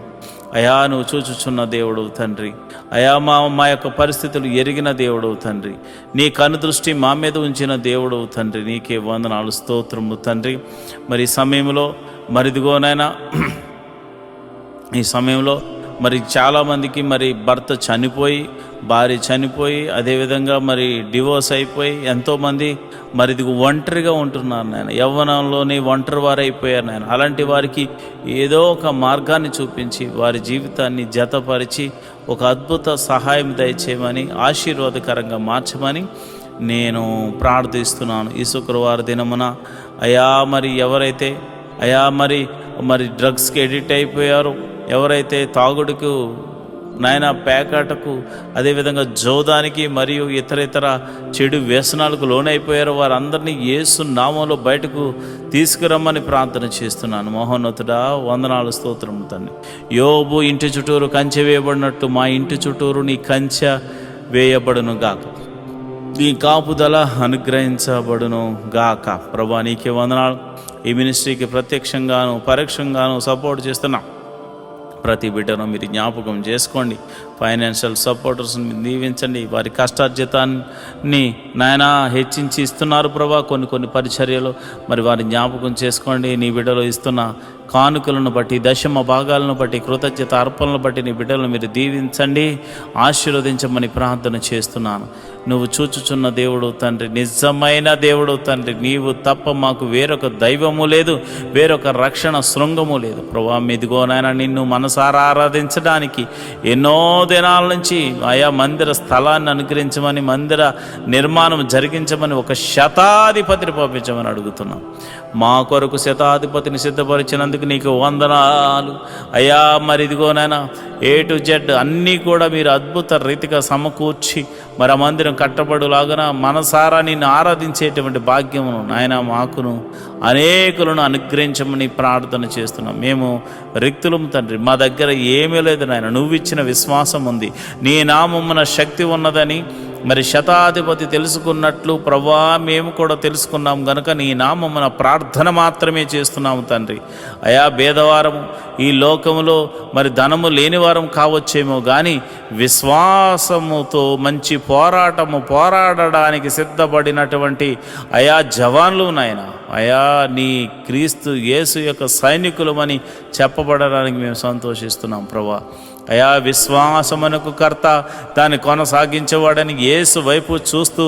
అయా నువ్వు చూచుచున్న దేవుడు తండ్రి. అయా మా యొక్క పరిస్థితులు ఎరిగిన దేవుడు తండ్రి. నీ కనుదృష్టి మా మీద ఉంచిన దేవుడు తండ్రి. నీకే వందనాలు, స్తోత్రము తండ్రి. మరి ఈ సమయంలో మరి చాలామందికి మరి భర్త చనిపోయి, భార్య చనిపోయి, అదేవిధంగా మరి డివోర్స్ అయిపోయి ఎంతోమంది మరి ఇది ఒంటరిగా ఉంటున్నారు నాయన. యవ్వనంలోనే ఒంటరి వారైపోయారు నాయన. అలాంటి వారికి ఏదో ఒక మార్గాన్ని చూపించి వారి జీవితాన్ని జతపరిచి ఒక అద్భుత సహాయం దయచేయమని, ఆశీర్వాదకరంగా మార్చమని నేను ప్రార్థిస్తున్నాను. ఈ శుక్రవారం దినమున అయా మరి ఎవరైతే మరి డ్రగ్స్కి ఎడిక్ట్ అయిపోయారో, ఎవరైతే తాగుడుకు నాయన పేకాటకు, అదేవిధంగా జోదానికి మరియు ఇతర చెడు వ్యసనాలకు లోనైపోయారో వారందరినీ యేసు నామంలో బయటకు తీసుకురమ్మని ప్రార్థన చేస్తున్నాను. మహోన్నతుడా వందనాలు, స్తోత్రము తండ్రి. యోబు ఇంటి చుట్టూరు కంచె వేయబడినట్టు మా ఇంటి చుట్టూరు నీ కంచె వేయబడును గాక, నీ కాపుదల అనుగ్రహించబడును గాక. ప్రభా నీకే వందనాలు. ఈ మినిస్ట్రీకి ప్రత్యక్షంగాను పరోక్షంగాను సపోర్ట్ చేస్తున్నాం. ప్రతి బిడ్డను మీరు జ్ఞాపకం చేసుకోండి. ఫైనాన్షియల్ సపోర్టర్స్ని దీవించండి. వారి కష్టార్జితాన్ని నాయన హెచ్చించి ఇస్తున్నారు ప్రభా. కొన్ని పరిచర్యలు మరి వారి జ్ఞాపకం చేసుకోండి. నీ బిడ్డలు ఇస్తున్న కానుకలను బట్టి, దశమ భాగాలను బట్టి, కృతజ్ఞత అర్పణలను బట్టి నీ బిడ్డలను మీరు దీవించండి, ఆశీర్వదించమని ప్రార్థన చేస్తున్నాను. నువ్వు చూచుచున్న దేవుడు తండ్రి, నిజమైన దేవుడు తండ్రి. నీవు తప్ప మాకు వేరొక దైవము లేదు, వేరొక రక్షణ శృంగము లేదు ప్రభా. ఇదిగోనైనా నిన్ను మనసారా ఆరాధించడానికి ఎన్నో దినాల నుంచి ఆయా మందిర స్థలాన్ని అనుగ్రహించమని, మందిర నిర్మాణం జరిగించమని ఒక శతాధిపతిని పంపించమని అడుగుతున్నాం. మా కొరకు శతాధిపతిని సిద్ధపరిచినందుకు నీకు వందనాలు అయ్యా. మరి ఇదిగోనైనా A to Z అన్నీ కూడా మీరు అద్భుత రీతిగా సమకూర్చి మరి ఆ మందిరం కట్టబడులాగా మనసారా నిన్ను ఆరాధించేటువంటి భాగ్యమును నాయన మాకును అనేకులను అనుగ్రహించమని ప్రార్థన చేస్తున్నాం. మేము రిక్తులం తండ్రి, మా దగ్గర ఏమీ లేదు నాయన. నువ్వు ఇచ్చిన విశ్వాసం ఉంది, నీ నామమున శక్తి ఉన్నదని మరి శతాధిపతి తెలుసుకున్నట్లు ప్రభా మేము కూడా తెలుసుకున్నాం గనుక నీ నామమున ప్రార్థన మాత్రమే చేస్తున్నాము తండ్రి. అయా భేదవారము ఈ లోకములో మరి ధనము లేనివారం కావచ్చేమో కానీ విశ్వాసముతో మంచి పోరాడడానికి సిద్ధపడినటువంటి అయా జవాన్లు నాయన, అయా నీ క్రీస్తు యేసు యొక్క సైనికులమని చెప్పబడడానికి మేము సంతోషిస్తున్నాం ప్రభా. అయా విశ్వాసమునకు కర్త దాన్ని కొనసాగించేవాడని యేసు వైపు చూస్తూ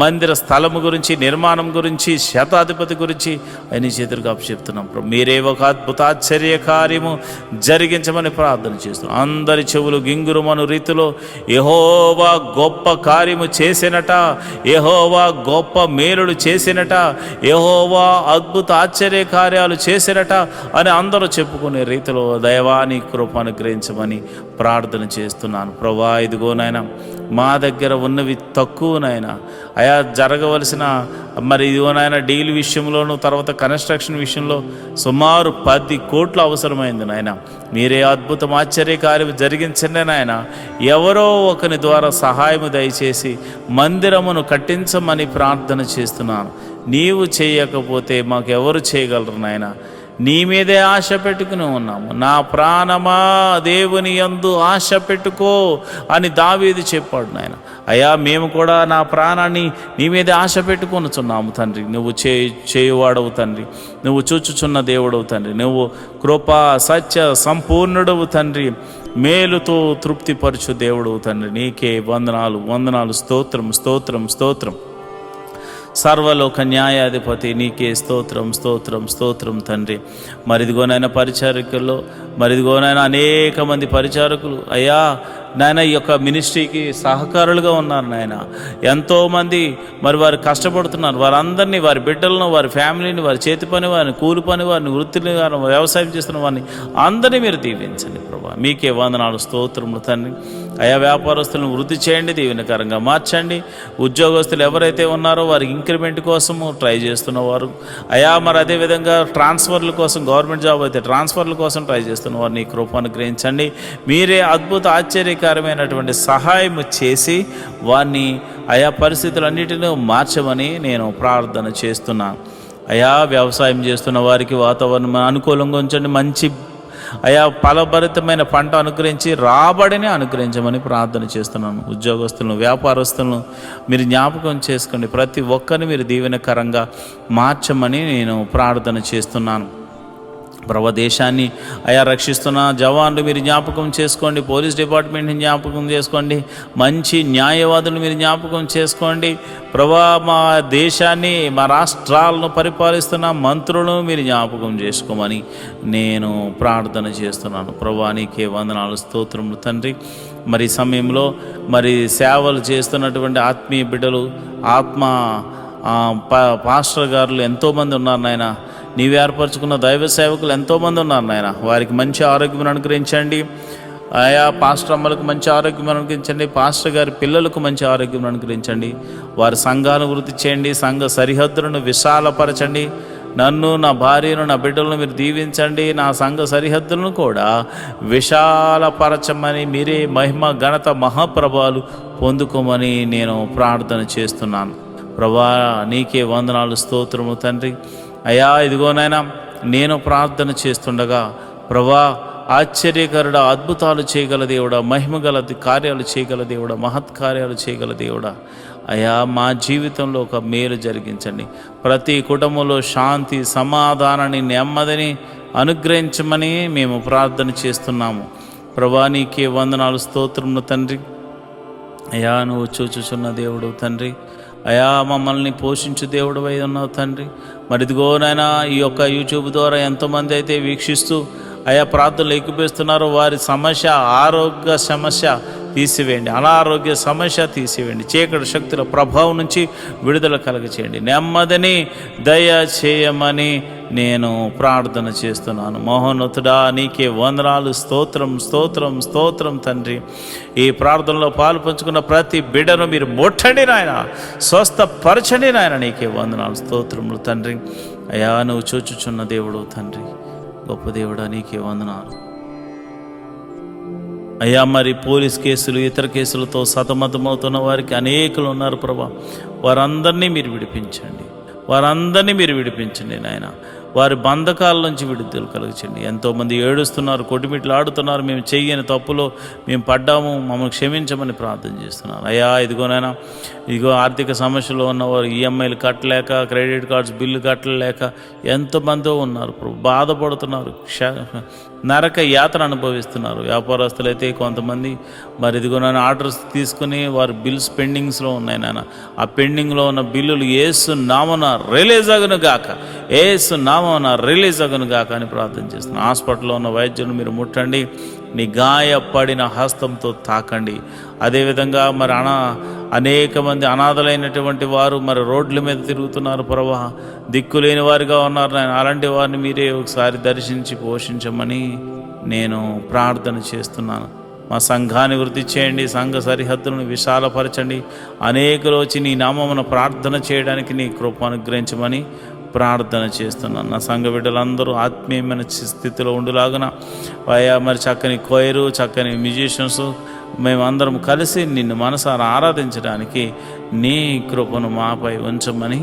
మందిర స్థలము గురించి, నిర్మాణం గురించి, శతాధిపతి గురించి ఆయన చేతులకు అప్పచెప్తున్నాం ప్రభు. మీరే ఒక అద్భుత ఆశ్చర్య కార్యము జరిగించమని ప్రార్థన చేస్తున్నాం. అందరి చెవులు గింగురుమను రీతిలో యెహోవా గొప్ప కార్యము చేసినట, యెహోవా గొప్ప మేలులు చేసినట, యెహోవా అద్భుత ఆశ్చర్య కార్యాలు చేసినట అని అందరూ చెప్పుకునే రీతిలో దైవాని కృప అనుగ్రహించమని ప్రార్థన చేస్తున్నాను ప్రభా. ఇదిగో నాయన మా దగ్గర ఉన్నవి తక్కువ నాయన, అయా జరగవలసిన మరి ఇదిగో నాయన డీల్ విషయంలోనూ తర్వాత కన్స్ట్రక్షన్ విషయంలో సుమారు 10 కోట్లు అవసరమైంది నాయన. మీరే అద్భుతం ఆశ్చర్యకార్యం జరిగించండి నాయన. ఎవరో ఒకరి ద్వారా సహాయము దయచేసి మందిరమును కట్టించమని ప్రార్థన చేస్తున్నాను. నీవు చేయకపోతే మాకెవరు చేయగలరు నాయన. నీ మీదే ఆశ పెట్టుకుని ఉన్నాము. నా ప్రాణమా దేవుని యందు ఆశ పెట్టుకో అని దావీదు చెప్పాడు నాయన. అయ్యా మేము కూడా నా ప్రాణాన్ని నీ మీదే ఆశ పెట్టుకొనుచున్నాము తండ్రి. నువ్వు చేయువాడవు తండ్రి, నువ్వు చూచుచున్న దేవుడవు తండ్రి, నువ్వు కృపా సత్య సంపూర్ణుడవు తండ్రి, మేలుతో తృప్తిపరచు దేవుడవు తండ్రి. నీకే వందనాలు స్తోత్రం. సర్వలోక న్యాయాధిపతి నీకే స్తోత్రం తండ్రి. మరిదిగోనైనా పరిచారకుల్లో మరిదిగోనైనా అనేక మంది పరిచారకులు అయ్యా నాయన ఈ యొక్క మినిస్ట్రీకి సహకారులుగా ఉన్నారు నాయన. ఎంతోమంది మరి వారు కష్టపడుతున్నారు. వారందరినీ, వారి బిడ్డలను, వారి ఫ్యామిలీని, వారి చేతి పని వారిని, కూలి పని వారిని, వృత్తిని వారిని, వ్యవసాయం చేస్తున్న వారిని అందరినీ మీరు దీవించండి ప్రభా. మీకే వందనాలు స్తోత్రములు తండ్రి. అయా వ్యాపారస్తులను వృద్ధి చేయండి, దీవెనకరంగా మార్చండి. ఉద్యోగస్తులు ఎవరైతే ఉన్నారో వారికి ఇంక్రిమెంట్ కోసము ట్రై చేస్తున్నవారు అయా మరి అదేవిధంగా ట్రాన్స్ఫర్ల కోసం, గవర్నమెంట్ జాబ్ అయితే ట్రాన్స్ఫర్ల కోసం ట్రై చేస్తున్న వారిని కృపను గ్రహించండి. మీరే అద్భుత ఆశ్చర్యకరమైనటువంటి సహాయం చేసి వారిని ఆయా పరిస్థితులన్నిటినీ మార్చమని నేను ప్రార్థన చేస్తున్నాను. అయా వ్యవసాయం చేస్తున్న వారికి వాతావరణం అనుకూలంగా ఉంచండి. మంచి అయా ఫలభరితమైన పంట అనుగ్రహించి రాబడిని అనుగ్రహించమని ప్రార్థన చేస్తున్నాను. ఉద్యోగస్తులను, వ్యాపారస్తులను మీరు జ్ఞాపకం చేసుకోండి. ప్రతి ఒక్కరిని మీరు దీవెనకరంగా మార్చమని నేను ప్రార్థన చేస్తున్నాను. ప్రభు దేశాన్ని అయా రక్షిస్తున్న జవాన్లు మీరు జ్ఞాపకం చేసుకోండి. పోలీస్ డిపార్ట్మెంట్ని జ్ఞాపకం చేసుకోండి. మంచి న్యాయవాదులు మీరు జ్ఞాపకం చేసుకోండి. ప్రభా మా దేశాన్ని, మా రాష్ట్రాలను పరిపాలిస్తున్న మంత్రులను మీరు జ్ఞాపకం చేసుకోమని నేను ప్రార్థన చేస్తున్నాను. ప్రభా నీకే వందనాలు స్తోత్రములు తండ్రి. మరి సమయంలో మరి సేవలు చేస్తున్నటువంటి ఆత్మీయ బిడ్డలు, పాస్టర్ గారులు ఎంతోమంది ఉన్నారు నాయన. నీవు ఏర్పరచుకున్న దైవ సేవకులు ఎంతోమంది ఉన్నారు నాయన. వారికి మంచి ఆరోగ్యం అనుగ్రహించండి. ఆయా పాస్టర్ అమ్మలకు మంచి ఆరోగ్యం అనుగ్రహించండి. పాస్టర్ గారి పిల్లలకు మంచి ఆరోగ్యం అనుగ్రహించండి. వారి సంఘాలను వృద్ధి చేయండి. సంఘ సరిహద్దులను విశాలపరచండి. నన్ను, నా భార్యను, నా బిడ్డలను మీరు దీవించండి. నా సంఘ సరిహద్దులను కూడా విశాలపరచమని మీరే మహిమ, ఘనత, మహాప్రభావాలు పొందుకోమని నేను ప్రార్థన చేస్తున్నాను. ప్రభా నీకే వందనాలు స్తోత్రము తండ్రి. అయ్యా ఇదిగోనైనా నేను ప్రార్థన చేస్తుండగా ప్రభా ఆశ్చర్యకరుడా, అద్భుతాలు చేయగల దేవుడా, మహిమగల కార్యాలు చేయగల దేవుడా, మహత్కార్యాలు చేయగల దేవుడా, అయ్యా మా జీవితంలో ఒక మేలు జరిగించండి. ప్రతి కుటుంబంలో శాంతి, సమాధానాన్ని, నెమ్మదిని అనుగ్రహించమని మేము ప్రార్థన చేస్తున్నాము. ప్రభా నీకే వందనాలు స్తోత్రములు తండ్రి. అయ్యా నువ్వు చూచుచున్న దేవుడు తండ్రి. అయా మమ్మల్ని పోషించు దేవుడు అయి ఉన్నావు తండ్రి. మరి ఇదిగోనైనా ఈ యొక్క యూట్యూబ్ ద్వారా ఎంతోమంది అయితే వీక్షిస్తూ అయా ప్రార్థనలు ఎక్కిపిస్తున్నారో వారి సమస్య, ఆరోగ్య సమస్య తీసివేయండి, అనారోగ్య సమస్య తీసివేయండి. చీకటి శక్తుల ప్రభావం నుంచి విడుదల కలగచేయండి. నెమ్మదిని దయ చేయమని నేను ప్రార్థన చేస్తున్నాను. మహోన్నతుడా నీకే వందనాలు స్తోత్రం తండ్రి. ఈ ప్రార్థనలో పాలు పంచుకున్న ప్రతి బిడ్డను మీరు ముట్టండి నాయన, స్వస్థపరచండి నాయన. నీకే వందనాలు స్తోత్రములు తండ్రి. అయా నువ్వు చూచుచున్న దేవుడు తండ్రి, గొప్ప దేవుడా నీకే వందనాలు. అయ్యా మరి పోలీస్ కేసులు ఇతర కేసులతో సతమతమవుతున్న వారికి అనేకులు ఉన్నారు ప్రభా. వారందరినీ మీరు విడిపించండి నాయన. వారి బంధకాల నుంచి విడుదల కలుగచండి. ఎంతోమంది ఏడుస్తున్నారు, కొట్టుమిట్లు ఆడుతున్నారు. మేము చెయ్యని తప్పులో మేము పడ్డాము, మమ్మల్ని క్షమించమని ప్రార్థన చేస్తున్నాను. అయ్యా ఇదిగో ఆర్థిక సమస్యలో ఉన్నవారు ఈఎంఐలు కట్టలేక, క్రెడిట్ కార్డ్స్ బిల్లు కట్టలేక ఎంతమందో ఉన్నారు, బాధపడుతున్నారు, నరక యాతన అనుభవిస్తున్నారు. వ్యాపారస్తులు అయితే కొంతమంది మరి ఆర్డర్స్ తీసుకుని వారు బిల్స్ పెండింగ్స్లో ఉన్నాయి నాన్న. ఆ పెండింగ్లో ఉన్న బిల్లులు యేసు నామమున రిలీజ్ అగును గాక అని ప్రార్థన చేస్తున్నాను. హాస్పిటల్లో ఉన్న వైద్యులను మీరు ముట్టండి, నీ గాయపడిన హస్తంతో తాకండి. అదేవిధంగా మరి అనేక మంది అనాథలైనటువంటి వారు మరి రోడ్ల మీద తిరుగుతున్నారు ప్రభా, దిక్కులేని వారిగా ఉన్నారు నాయన. అలాంటి వారిని మీరే ఒకసారి దర్శించి పోషించమని నేను ప్రార్థన చేస్తున్నాను. మా సంఘాన్ని వృద్ధి చేయండి, సంఘ సరిహద్దులను విశాలపరచండి. అనేకులు వచ్చి నీ నామమున ప్రార్థన చేయడానికి నీ కృప అనుగ్రహించమని ప్రార్థన చేస్తున్నాను. నా సంఘ బిడ్డలందరూ ఆత్మీయమైన స్థితిలో ఉండులాగున అయ్యా మరి చక్కని కోయరు, చక్కని మ్యూజిషియన్స్ మేమందరం కలిసి నిన్ను మనసారా ఆరాధించడానికి నీ కృపను మాపై ఉంచమని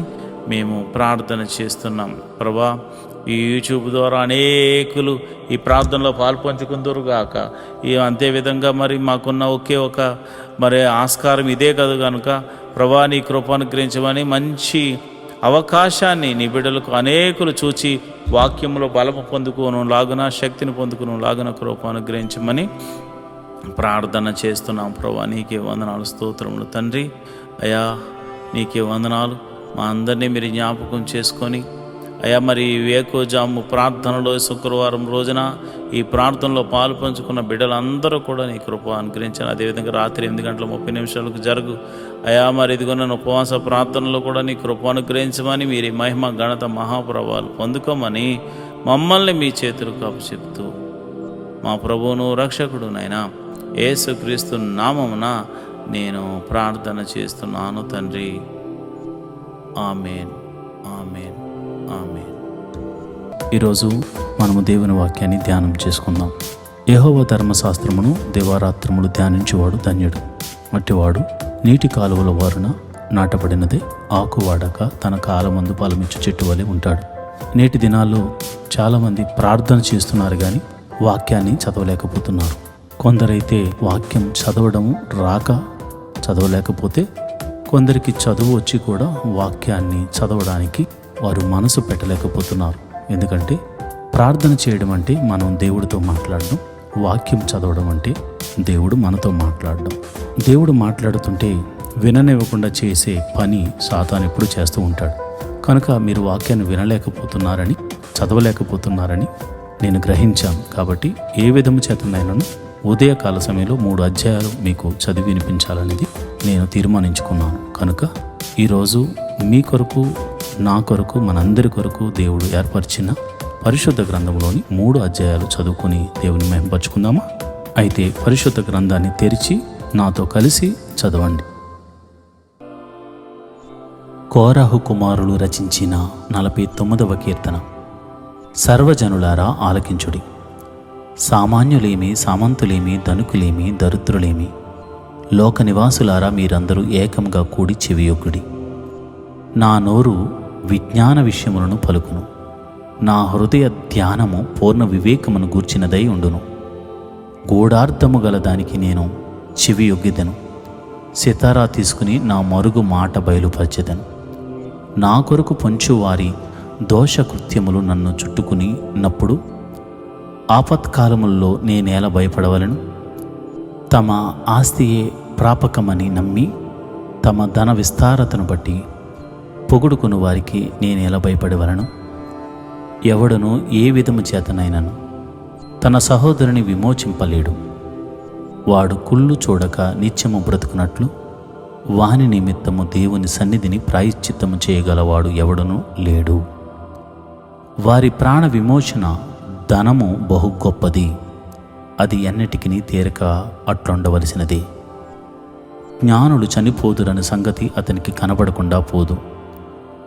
మేము ప్రార్థన చేస్తున్నాం ప్రభా. ఈ యూట్యూబ్ ద్వారా అనేకులు ఈ ప్రార్థనలో పాల్పంచుకుందరుగాక. అంతేవిధంగా మరి మాకున్న ఒకే ఒక మరి ఆస్కారం ఇదే కదా కనుక ప్రభా నీ కృప అనుగ్రహించమని మంచి అవకాశాన్ని నీ బిడ్డలకు అనేకులు చూచి వాక్యంలో బలము పొందుకోను లాగున, శక్తిని పొందుకోను లాగున కృప అనుగ్రహించమని ప్రార్థన చేస్తున్నాం ప్రభా. నీకే వందనాలు, స్తోత్రములు తండ్రి. అయ్యా నీకే వందనాలు. మా అందరినీ మీరు జ్ఞాపకం చేసుకొని అయ్యా మరి వేకోజాము ప్రార్థనలో శుక్రవారం రోజున ఈ ప్రార్థనలో పాలు పంచుకున్న బిడ్డలందరూ కూడా నీ కృప అనుగ్రహించాను. అదేవిధంగా రాత్రి 8:30 జరుగు అయ్యా మరి ఇదిగోన్న ఉపవాస ప్రార్థనలో కూడా నీ కృప అనుగ్రహించమని మీరు మహిమ ఘనత మహాప్రభావాలు పొందుకోమని మమ్మల్ని మీ చేతులకు అప్పచెప్తూ మా ప్రభువును రక్షకుడు నైనా యేసుక్రీస్తు నామమున నేను ప్రార్థన చేస్తున్నాను తండ్రి. ఆమేన్, ఆమేన్, ఆమేన్. ఈరోజు మనము దేవుని వాక్యాన్ని ధ్యానం చేసుకుందాం. యెహోవా ధర్మశాస్త్రమును దివారాత్రములు ధ్యానించేవాడు ధన్యుడు. అట్టివాడు నీటి కాలువల వారున నాటబడినదే, ఆకు వాడక తన కాలమందు ఫలమిచ్చు చెట్టు వలె ఉంటాడు. నేటి దినాల్లో చాలామంది ప్రార్థన చేస్తున్నారు కానీ వాక్యాన్ని చదవలేకపోతున్నారు. కొందరైతే వాక్యం చదవడం రాక చదవలేకపోతే, కొందరికి చదువు వచ్చి కూడా వాక్యాన్ని చదవడానికి వారు మనసు పెట్టలేకపోతున్నారు. ఎందుకంటే ప్రార్థన చేయడం అంటే మనం దేవుడితో మాట్లాడడం, వాక్యం చదవడం అంటే దేవుడు మనతో మాట్లాడడం. దేవుడు మాట్లాడుతుంటే విననివ్వకుండా చేసే పని సాతాను ఎప్పుడు చేస్తూ ఉంటాడు. కనుక మీరు వాక్యాన్ని వినలేకపోతున్నారని, చదవలేకపోతున్నారని నేను గ్రహించాను. కాబట్టి ఏ విధము చేతనైనాను ఉదయకాల సమయంలో 3 అధ్యాయాలు మీకు చదివి వినిపించాలనేది నేను తీర్మానించుకున్నాను. కనుక ఈరోజు మీ కొరకు, నా కొరకు, మనందరి కొరకు దేవుడు ఏర్పరిచిన పరిశుద్ధ గ్రంథంలోని 3 అధ్యాయాలు చదువుకొని దేవుని మహిమపరుచుకుందామా? అయితే పరిశుద్ధ గ్రంథాన్ని తెరిచి నాతో కలిసి చదవండి. కోరాహు కుమారులు రచించిన 49వ కీర్తన. సర్వజనులారా ఆలకించుడి. సామాన్యులేమి, సామంతులేమి, ధనుకులేమి, దరిద్రులేమి, లోక నివాసులారా మీరందరూ ఏకంగా కూడి చెవియొగ్గుడి. నా నోరు విజ్ఞాన విషయములను పలుకును, నా హృదయ ధ్యానము పూర్ణ వివేకమును గూర్చినదై ఉండును. గూఢార్థము గల దానికి నేను చెవియొగ్గిదను. సితారా తీసుకుని నా మరుగు మాట బయలుపరచెదను. నా కొరకు పొంచువారి దోషకృత్యములు నన్ను చుట్టుకుని నప్పుడు ఆపత్కాలముల్లో నేనేలా భయపడవలను? తమ ఆస్తియే ప్రాపకమని నమ్మి తమ ధన విస్తారతను బట్టి పొగుడుకుని వారికి నేనేలా భయపడవలను? ఎవడను ఏ విధము చేతనైనను తన సహోదరుని విమోచింపలేడు. వాడు కుళ్ళు చూడక నిత్యము బ్రతుకున్నట్లు వాని నిమిత్తము దేవుని సన్నిధిని ప్రాయశ్చిత్తము చేయగలవాడు ఎవడనూ లేడు. వారి ప్రాణ విమోచన ధనము బహు గొప్పది, అది ఎన్నటికి తీరక అట్లుండవలసినదే. జ్ఞానులు చనిపోదురని సంగతి అతనికి కనబడకుండా పోదు.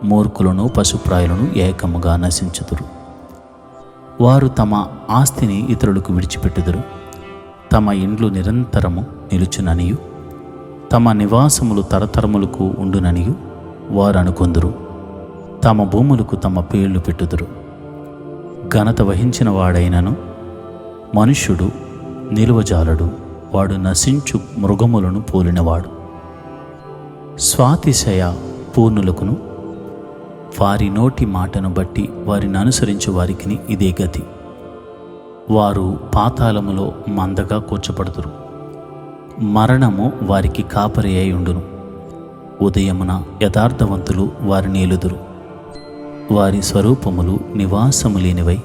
మూర్ఖులను పశుప్రాయులను ఏకముగా నశించుదురు. వారు తమ ఆస్తిని ఇతరులకు విడిచిపెట్టుదురు, తమ ఇండ్లు నిరంతరము నిలుచుననియు తమ నివాసములు తరతరములకు ఉండుననియు వారు అనుకొందురు. తమ భూములకు తమ పేర్లు పెట్టుదురు. ఘనత వహించిన వాడైనను మనుష్యుడు నిలువజాలడు. వాడు నశించు మృగములను పోలినవాడు. స్వాతిశయ పూర్ణులకును వారి నోటి మాటను బట్టి వారిని అనుసరించు వారికి ఇదే గతి. వారు పాతాళములో మందగా కూర్చబడుదురు. మరణము వారికి కాపరి అయి ఉండును. ఉదయమున యథార్థవంతులు వారిని ఏలుదురు. వారి స్వరూపములు నివాసము లేనివై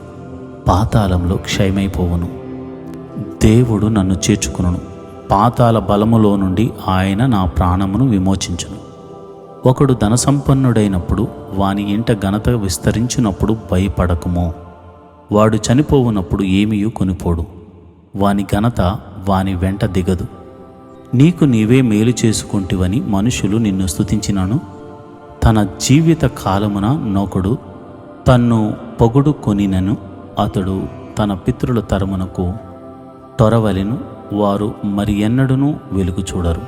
పాతాళంలో క్షయమైపోవును. దేవుడు నన్ను చేర్చుకును. పాతాళ బలములో నుండి ఆయన నా ప్రాణమును విమోచించును. ఒకడు ధనసంపన్నుడైనప్పుడు వాని ఇంట ఘనత విస్తరించినప్పుడు భయపడకుము. వాడు చనిపోవునప్పుడు ఏమీయూ కొనిపోడు. వాని ఘనత వాని వెంట దిగదు. నీకు నీవే మేలు చేసుకుంటివని మనుషులు నిన్ను స్తుతించినను తన జీవిత కాలమున నొకడు తన్ను పొగుడుకొనినను అతడు తన పితరుల తరమునకు తొరవలెను. వారు మరి ఎన్నడూనూ వెలుగు చూడరు.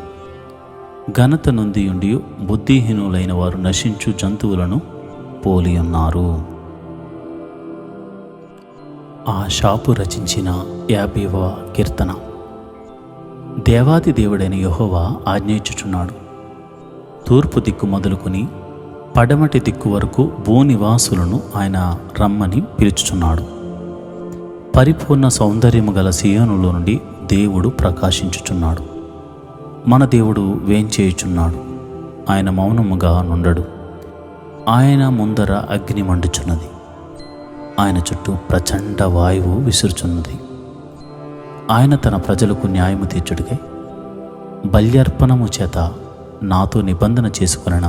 ఘనత నొందియుండి బుద్ధిహీనులైన వారు నశించు జంతువులను పోలియున్నారు. ఆషాపు రచించిన 50వ కీర్తన. దేవాది దేవుడైన యెహోవా ఆజ్ఞయించుచున్నాడు. తూర్పు దిక్కు మొదలుకొని పడమటి దిక్కు వరకు భూనివాసులను ఆయన రమ్మని పిలుచుచున్నాడు. పరిపూర్ణ సౌందర్యము గల సియోనులో నుండి దేవుడు ప్రకాశించుచున్నాడు. మన దేవుడు వేంచేయుచున్నాడు. ఆయన మౌనముగా నుండడు. ఆయన ముందర అగ్ని మండుచున్నది. ఆయన చుట్టూ ప్రచండ వాయువు విసురుచున్నది. ఆయన తన ప్రజలకు న్యాయము తీర్చుడికై బల్యర్పణము చేత నాతో నిబంధన చేసుకొనిన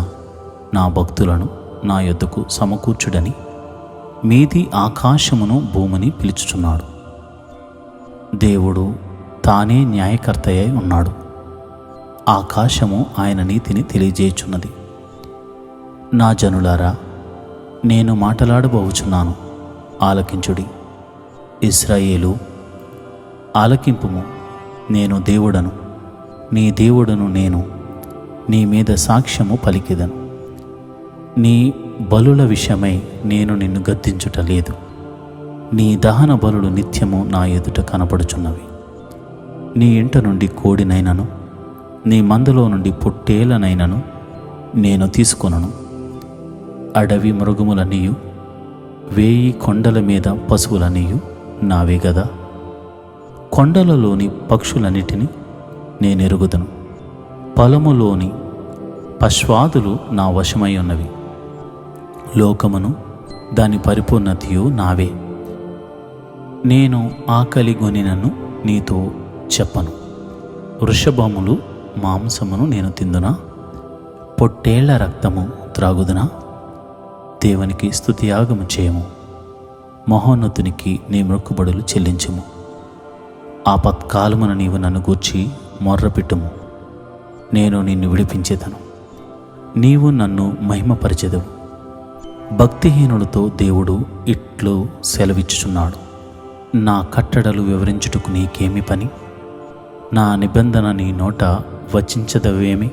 నా భక్తులను నా యొద్దకు సమకూర్చుడని మీది ఆకాశమును భూమిని పిలుచుచున్నాడు. దేవుడు తానే న్యాయకర్తయై ఉన్నాడు. ఆకాశము ఆయన నీతిని తెలియజేయుచున్నది. నా జనులారా, నేను మాటలాడబోచున్నాను, ఆలకించుడి. ఇశ్రాయేలు, ఆలకింపుము. నేను దేవుడను, నీ దేవుడను నేను. నీ మీద సాక్ష్యము పలికెదను. నీ బలుల విషయమై నేను నిన్ను గద్దించుట లేదు. నీ దహన బలులు నిత్యము నా ఎదుట కనపడుచున్నవి. నీ ఇంట నుండి కోడినైనను నీ మందలో నుండి పొట్టేలనైనను నేను తీసుకొనను. అడవి మృగములనియు 1000 కొండల మీద పశువులనియు నావే గదా. కొండలలోని పక్షులన్నిటినీ నేనెరుగుదును. పొలములోని పశ్వాదులు నా వశమై ఉన్నవి. లోకమును దాని పరిపూర్ణతయు నావే. నేను ఆకలిగొనినను నీతో చెప్పను. వృషభములు మాంసమును నేను తిందునా? పొట్టేళ్ల రక్తము త్రాగుదునా? దేవునికి స్తుతియాగము చేయము. మహోన్నతునికి నీ మొక్కుబడులు చెల్లించుము. ఆపత్కాలమున నీవు నన్ను గూర్చి మొర్రపెట్టుము. నేను నిన్ను విడిపించేదను. నీవు నన్ను మహిమపరిచెదవు. భక్తిహీనులతో దేవుడు ఇట్లు సెలవిచ్చుచున్నాడు. నా కట్టడలు వివరించుటకు నీకేమి పని? నా నిబంధన నీ నోట వచించదవేమి?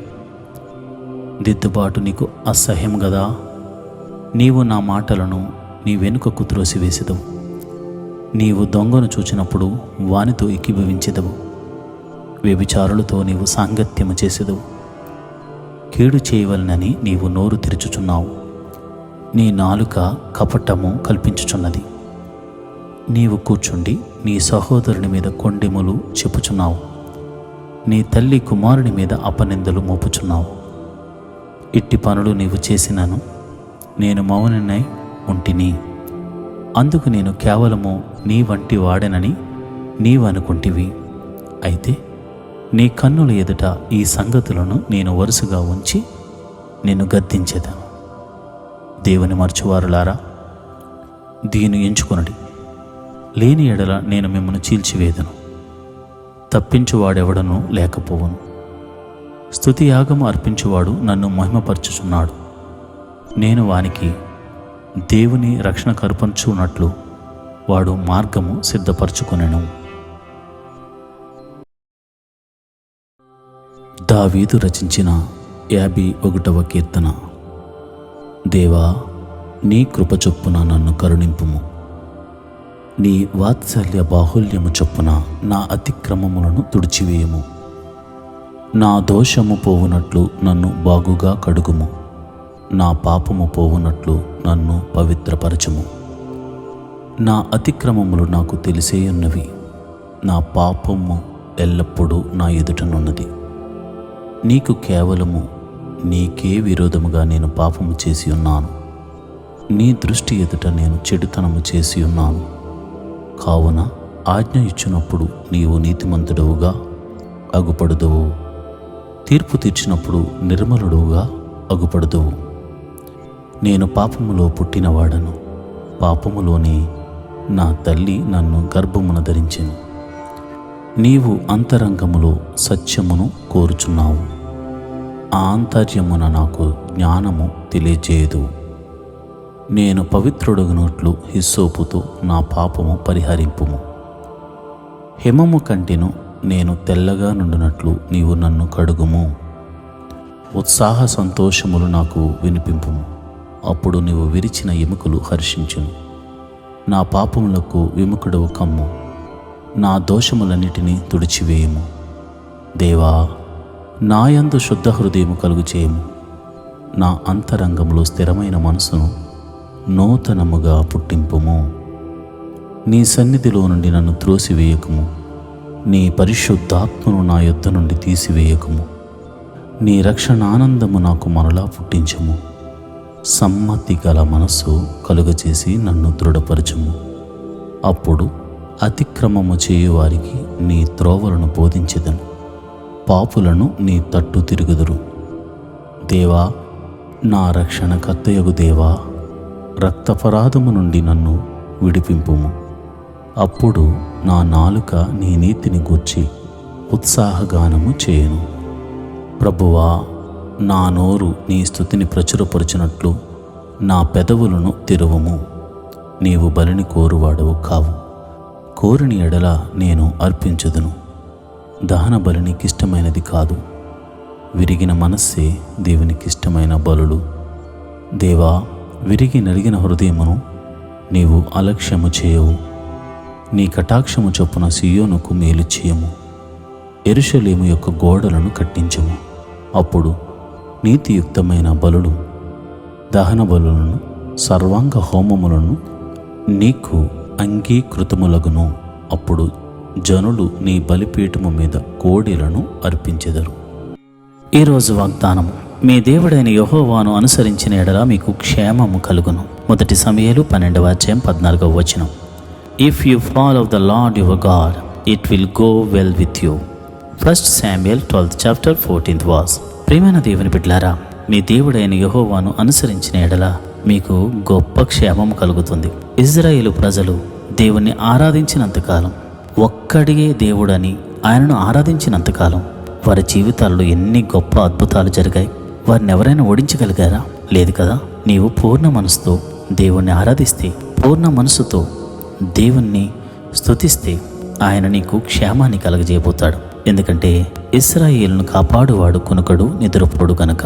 దిద్దుబాటు నీకు అసహ్యం గదా. నీవు నా మాటలను నీ వెనుకకు త్రోసివేసెదవు. నీవు దొంగను చూచినప్పుడు వానితో ఏకీభవించెదవు. వ్యభిచారులతో నీవు సాంగత్యము చేసెదవు. కీడు చేయవలనని నీవు నోరు తెరుచుచున్నావు. నీ నాలుక కపటము కల్పించుచున్నది. నీవు కూర్చుండి నీ సహోదరుని మీద కొండెములు చెప్పుచున్నావు. నీ తల్లి కుమారుని మీద అపనిందలు మోపుచున్నావు. ఇట్టి పనులు నీవు చేసినను నేను మౌననై ఉంటిని. అందుకు నేను కేవలము నీ వంటి వాడనని నీవు అనుకుంటివి. అయితే నీ కన్నుల ఎదుట ఈ సంగతులను నేను వరుసగా ఉంచి నిన్ను గద్దించేదను. దేవుని మరచువారులారా, దీన్ని ఎంచుకొనడి. లేని ఎడల నేను మిమ్మల్ని చీల్చివేదను. తప్పించువాడెవడనూ లేకపోవును. స్తుతియాగము అర్పించువాడు నన్ను మహిమపరచుచున్నాడు. నేను వానికి దేవుని రక్షణ కర్పించున్నట్లు వాడు మార్గము సిద్ధపరచుకొనెను. దావీదు రచించిన 51వ కీర్తన. దేవా, నీ కృప చొప్పున నన్ను కరుణింపుము. నీ వాత్సల్య బాహుల్యము చొప్పున నా అతిక్రమములను తుడిచివేయము. నా దోషము పోవునట్లు నన్ను బాగుగా కడుగుము. నా పాపము పోవునట్లు నన్ను పవిత్రపరచము. నా అతిక్రమములు నాకు తెలిసేయున్నవి, నా పాపము ఎల్లప్పుడూ నా ఎదుటనున్నది. నీకు కేవలము నీకే విరోధముగా నేను పాపము చేసి ఉన్నాను. నీ దృష్టి ఎదుట నేను చెడుతనము చేసి ఉన్నాను. కావున ఆజ్ఞ ఇచ్చినప్పుడు నీవు నీతిమంతుడవుగా అగుపడుదువు. తీర్పు తీర్చినప్పుడు నిర్మలుడుగా అగుపడుదువు. నేను పాపములో పుట్టినవాడను, పాపములోనే నా తల్లి నన్ను గర్భమున ధరించెను. నీవు అంతరంగములో సత్యమును కోరుచున్నావు, ఆంతర్యమున నాకు జ్ఞానము తెలియజేయదు. నేను పవిత్రుడగునట్లు హిస్సోపుతో నా పాపము పరిహరింపుము. హిమము కంటెను నేను తెల్లగా నుండినట్లు నీవు నన్ను కడుగుము. ఉత్సాహ సంతోషములు నాకు వినిపింపుము. అప్పుడు నీవు విరిచిన ఎముకలు హర్షించును. నా పాపములకు విముఖుడవు కమ్ము. నా దోషములన్నిటినీ తుడిచివేయము. దేవా, నాయందు శుద్ధ హృదయము కలుగు చేయము. నా అంతరంగంలో స్థిరమైన మనసును నూతనముగా పుట్టింపుము. నీ సన్నిధిలో నుండి నన్ను త్రోసివేయకుము. నీ పరిశుద్ధాత్మను నా యొద్ద నుండి తీసివేయకుము. నీ రక్షణానందము నాకు మరలా పుట్టించము. సమ్మతి గల మనస్సు కలుగచేసి నన్ను దృఢపరచుము. అప్పుడు అతిక్రమము చేయువారికి నీ త్రోవలను బోధించెదను. పాపులను నీ తట్టు తిరుగుదురు. దేవా, నా రక్షణకర్తయగు దేవా, రక్తపరాధము నుండి నన్ను విడిపింపుము. అప్పుడు నా నాలుక నీ నీతిని గూర్చి ఉత్సాహగానము చేయను. ప్రభువా, నా నోరు నీ స్తుతిని ప్రచురపరచినట్లు నా పెదవులను తెరువుము. నీవు బలిని కోరువాడవు కావు. కోరిని ఎడల నేను అర్పించుదును. దహన బలి నీకిష్టమైనది కాదు. విరిగిన మనస్సే దేవునికిష్టమైన బలులు. దేవా, విరిగి నలిగిన హృదయమును నీవు అలక్ష్యము చేయవు. నీ కటాక్షము చొప్పున సియోనుకు మేలు చేయము. యెరూషలేము యొక్క గోడలను కట్టించము. అప్పుడు నీతియుక్తమైన బలులు, దహన బలులను, సర్వాంగ హోమములను నీకు అంగీకృతములగును. అప్పుడు జనులు నీ బలిపీఠము మీద కోడెలను అర్పించెదరు. ఈరోజు వాగ్దానము. మీ దేవుడైన యెహోవాను అనుసరించిన ఎడల మీకు క్షేమము కలుగును. 1 సమూయేలు 12వ అధ్యాయం 14వ వచనం. If you follow the lord your God, it will go well with you. 1 Samuel 12th chapter 14th verse. ప్రియమైన దేవుని బిడ్డలారా, మీ దేవుడైన యెహోవాను అనుసరించిన ఎడల మీకు గొప్ప క్షేమం కలుగుతుంది. ఇజ్రాయేలు ప్రజలు దేవుణ్ణి ఆరాధించినంతకాలం, ఒక్కడిగే దేవుడని ఆయనను ఆరాధించినంతకాలం వారి జీవితాల్లో ఎన్ని గొప్ప అద్భుతాలు జరిగాయి. వారిని ఎవరైనా ఓడించగలిగారా? లేదు కదా. నీవు పూర్ణ మనసుతో దేవుణ్ణి ఆరాధిస్తే, పూర్ణ మనసుతో దేవుణ్ణి స్తుతిస్తే ఆయన నీకు క్షేమాన్ని కలగజేయబోతాడు. ఎందుకంటే ఇశ్రాయేలును కాపాడువాడు కునుకడు నిద్రపోడు గనుక.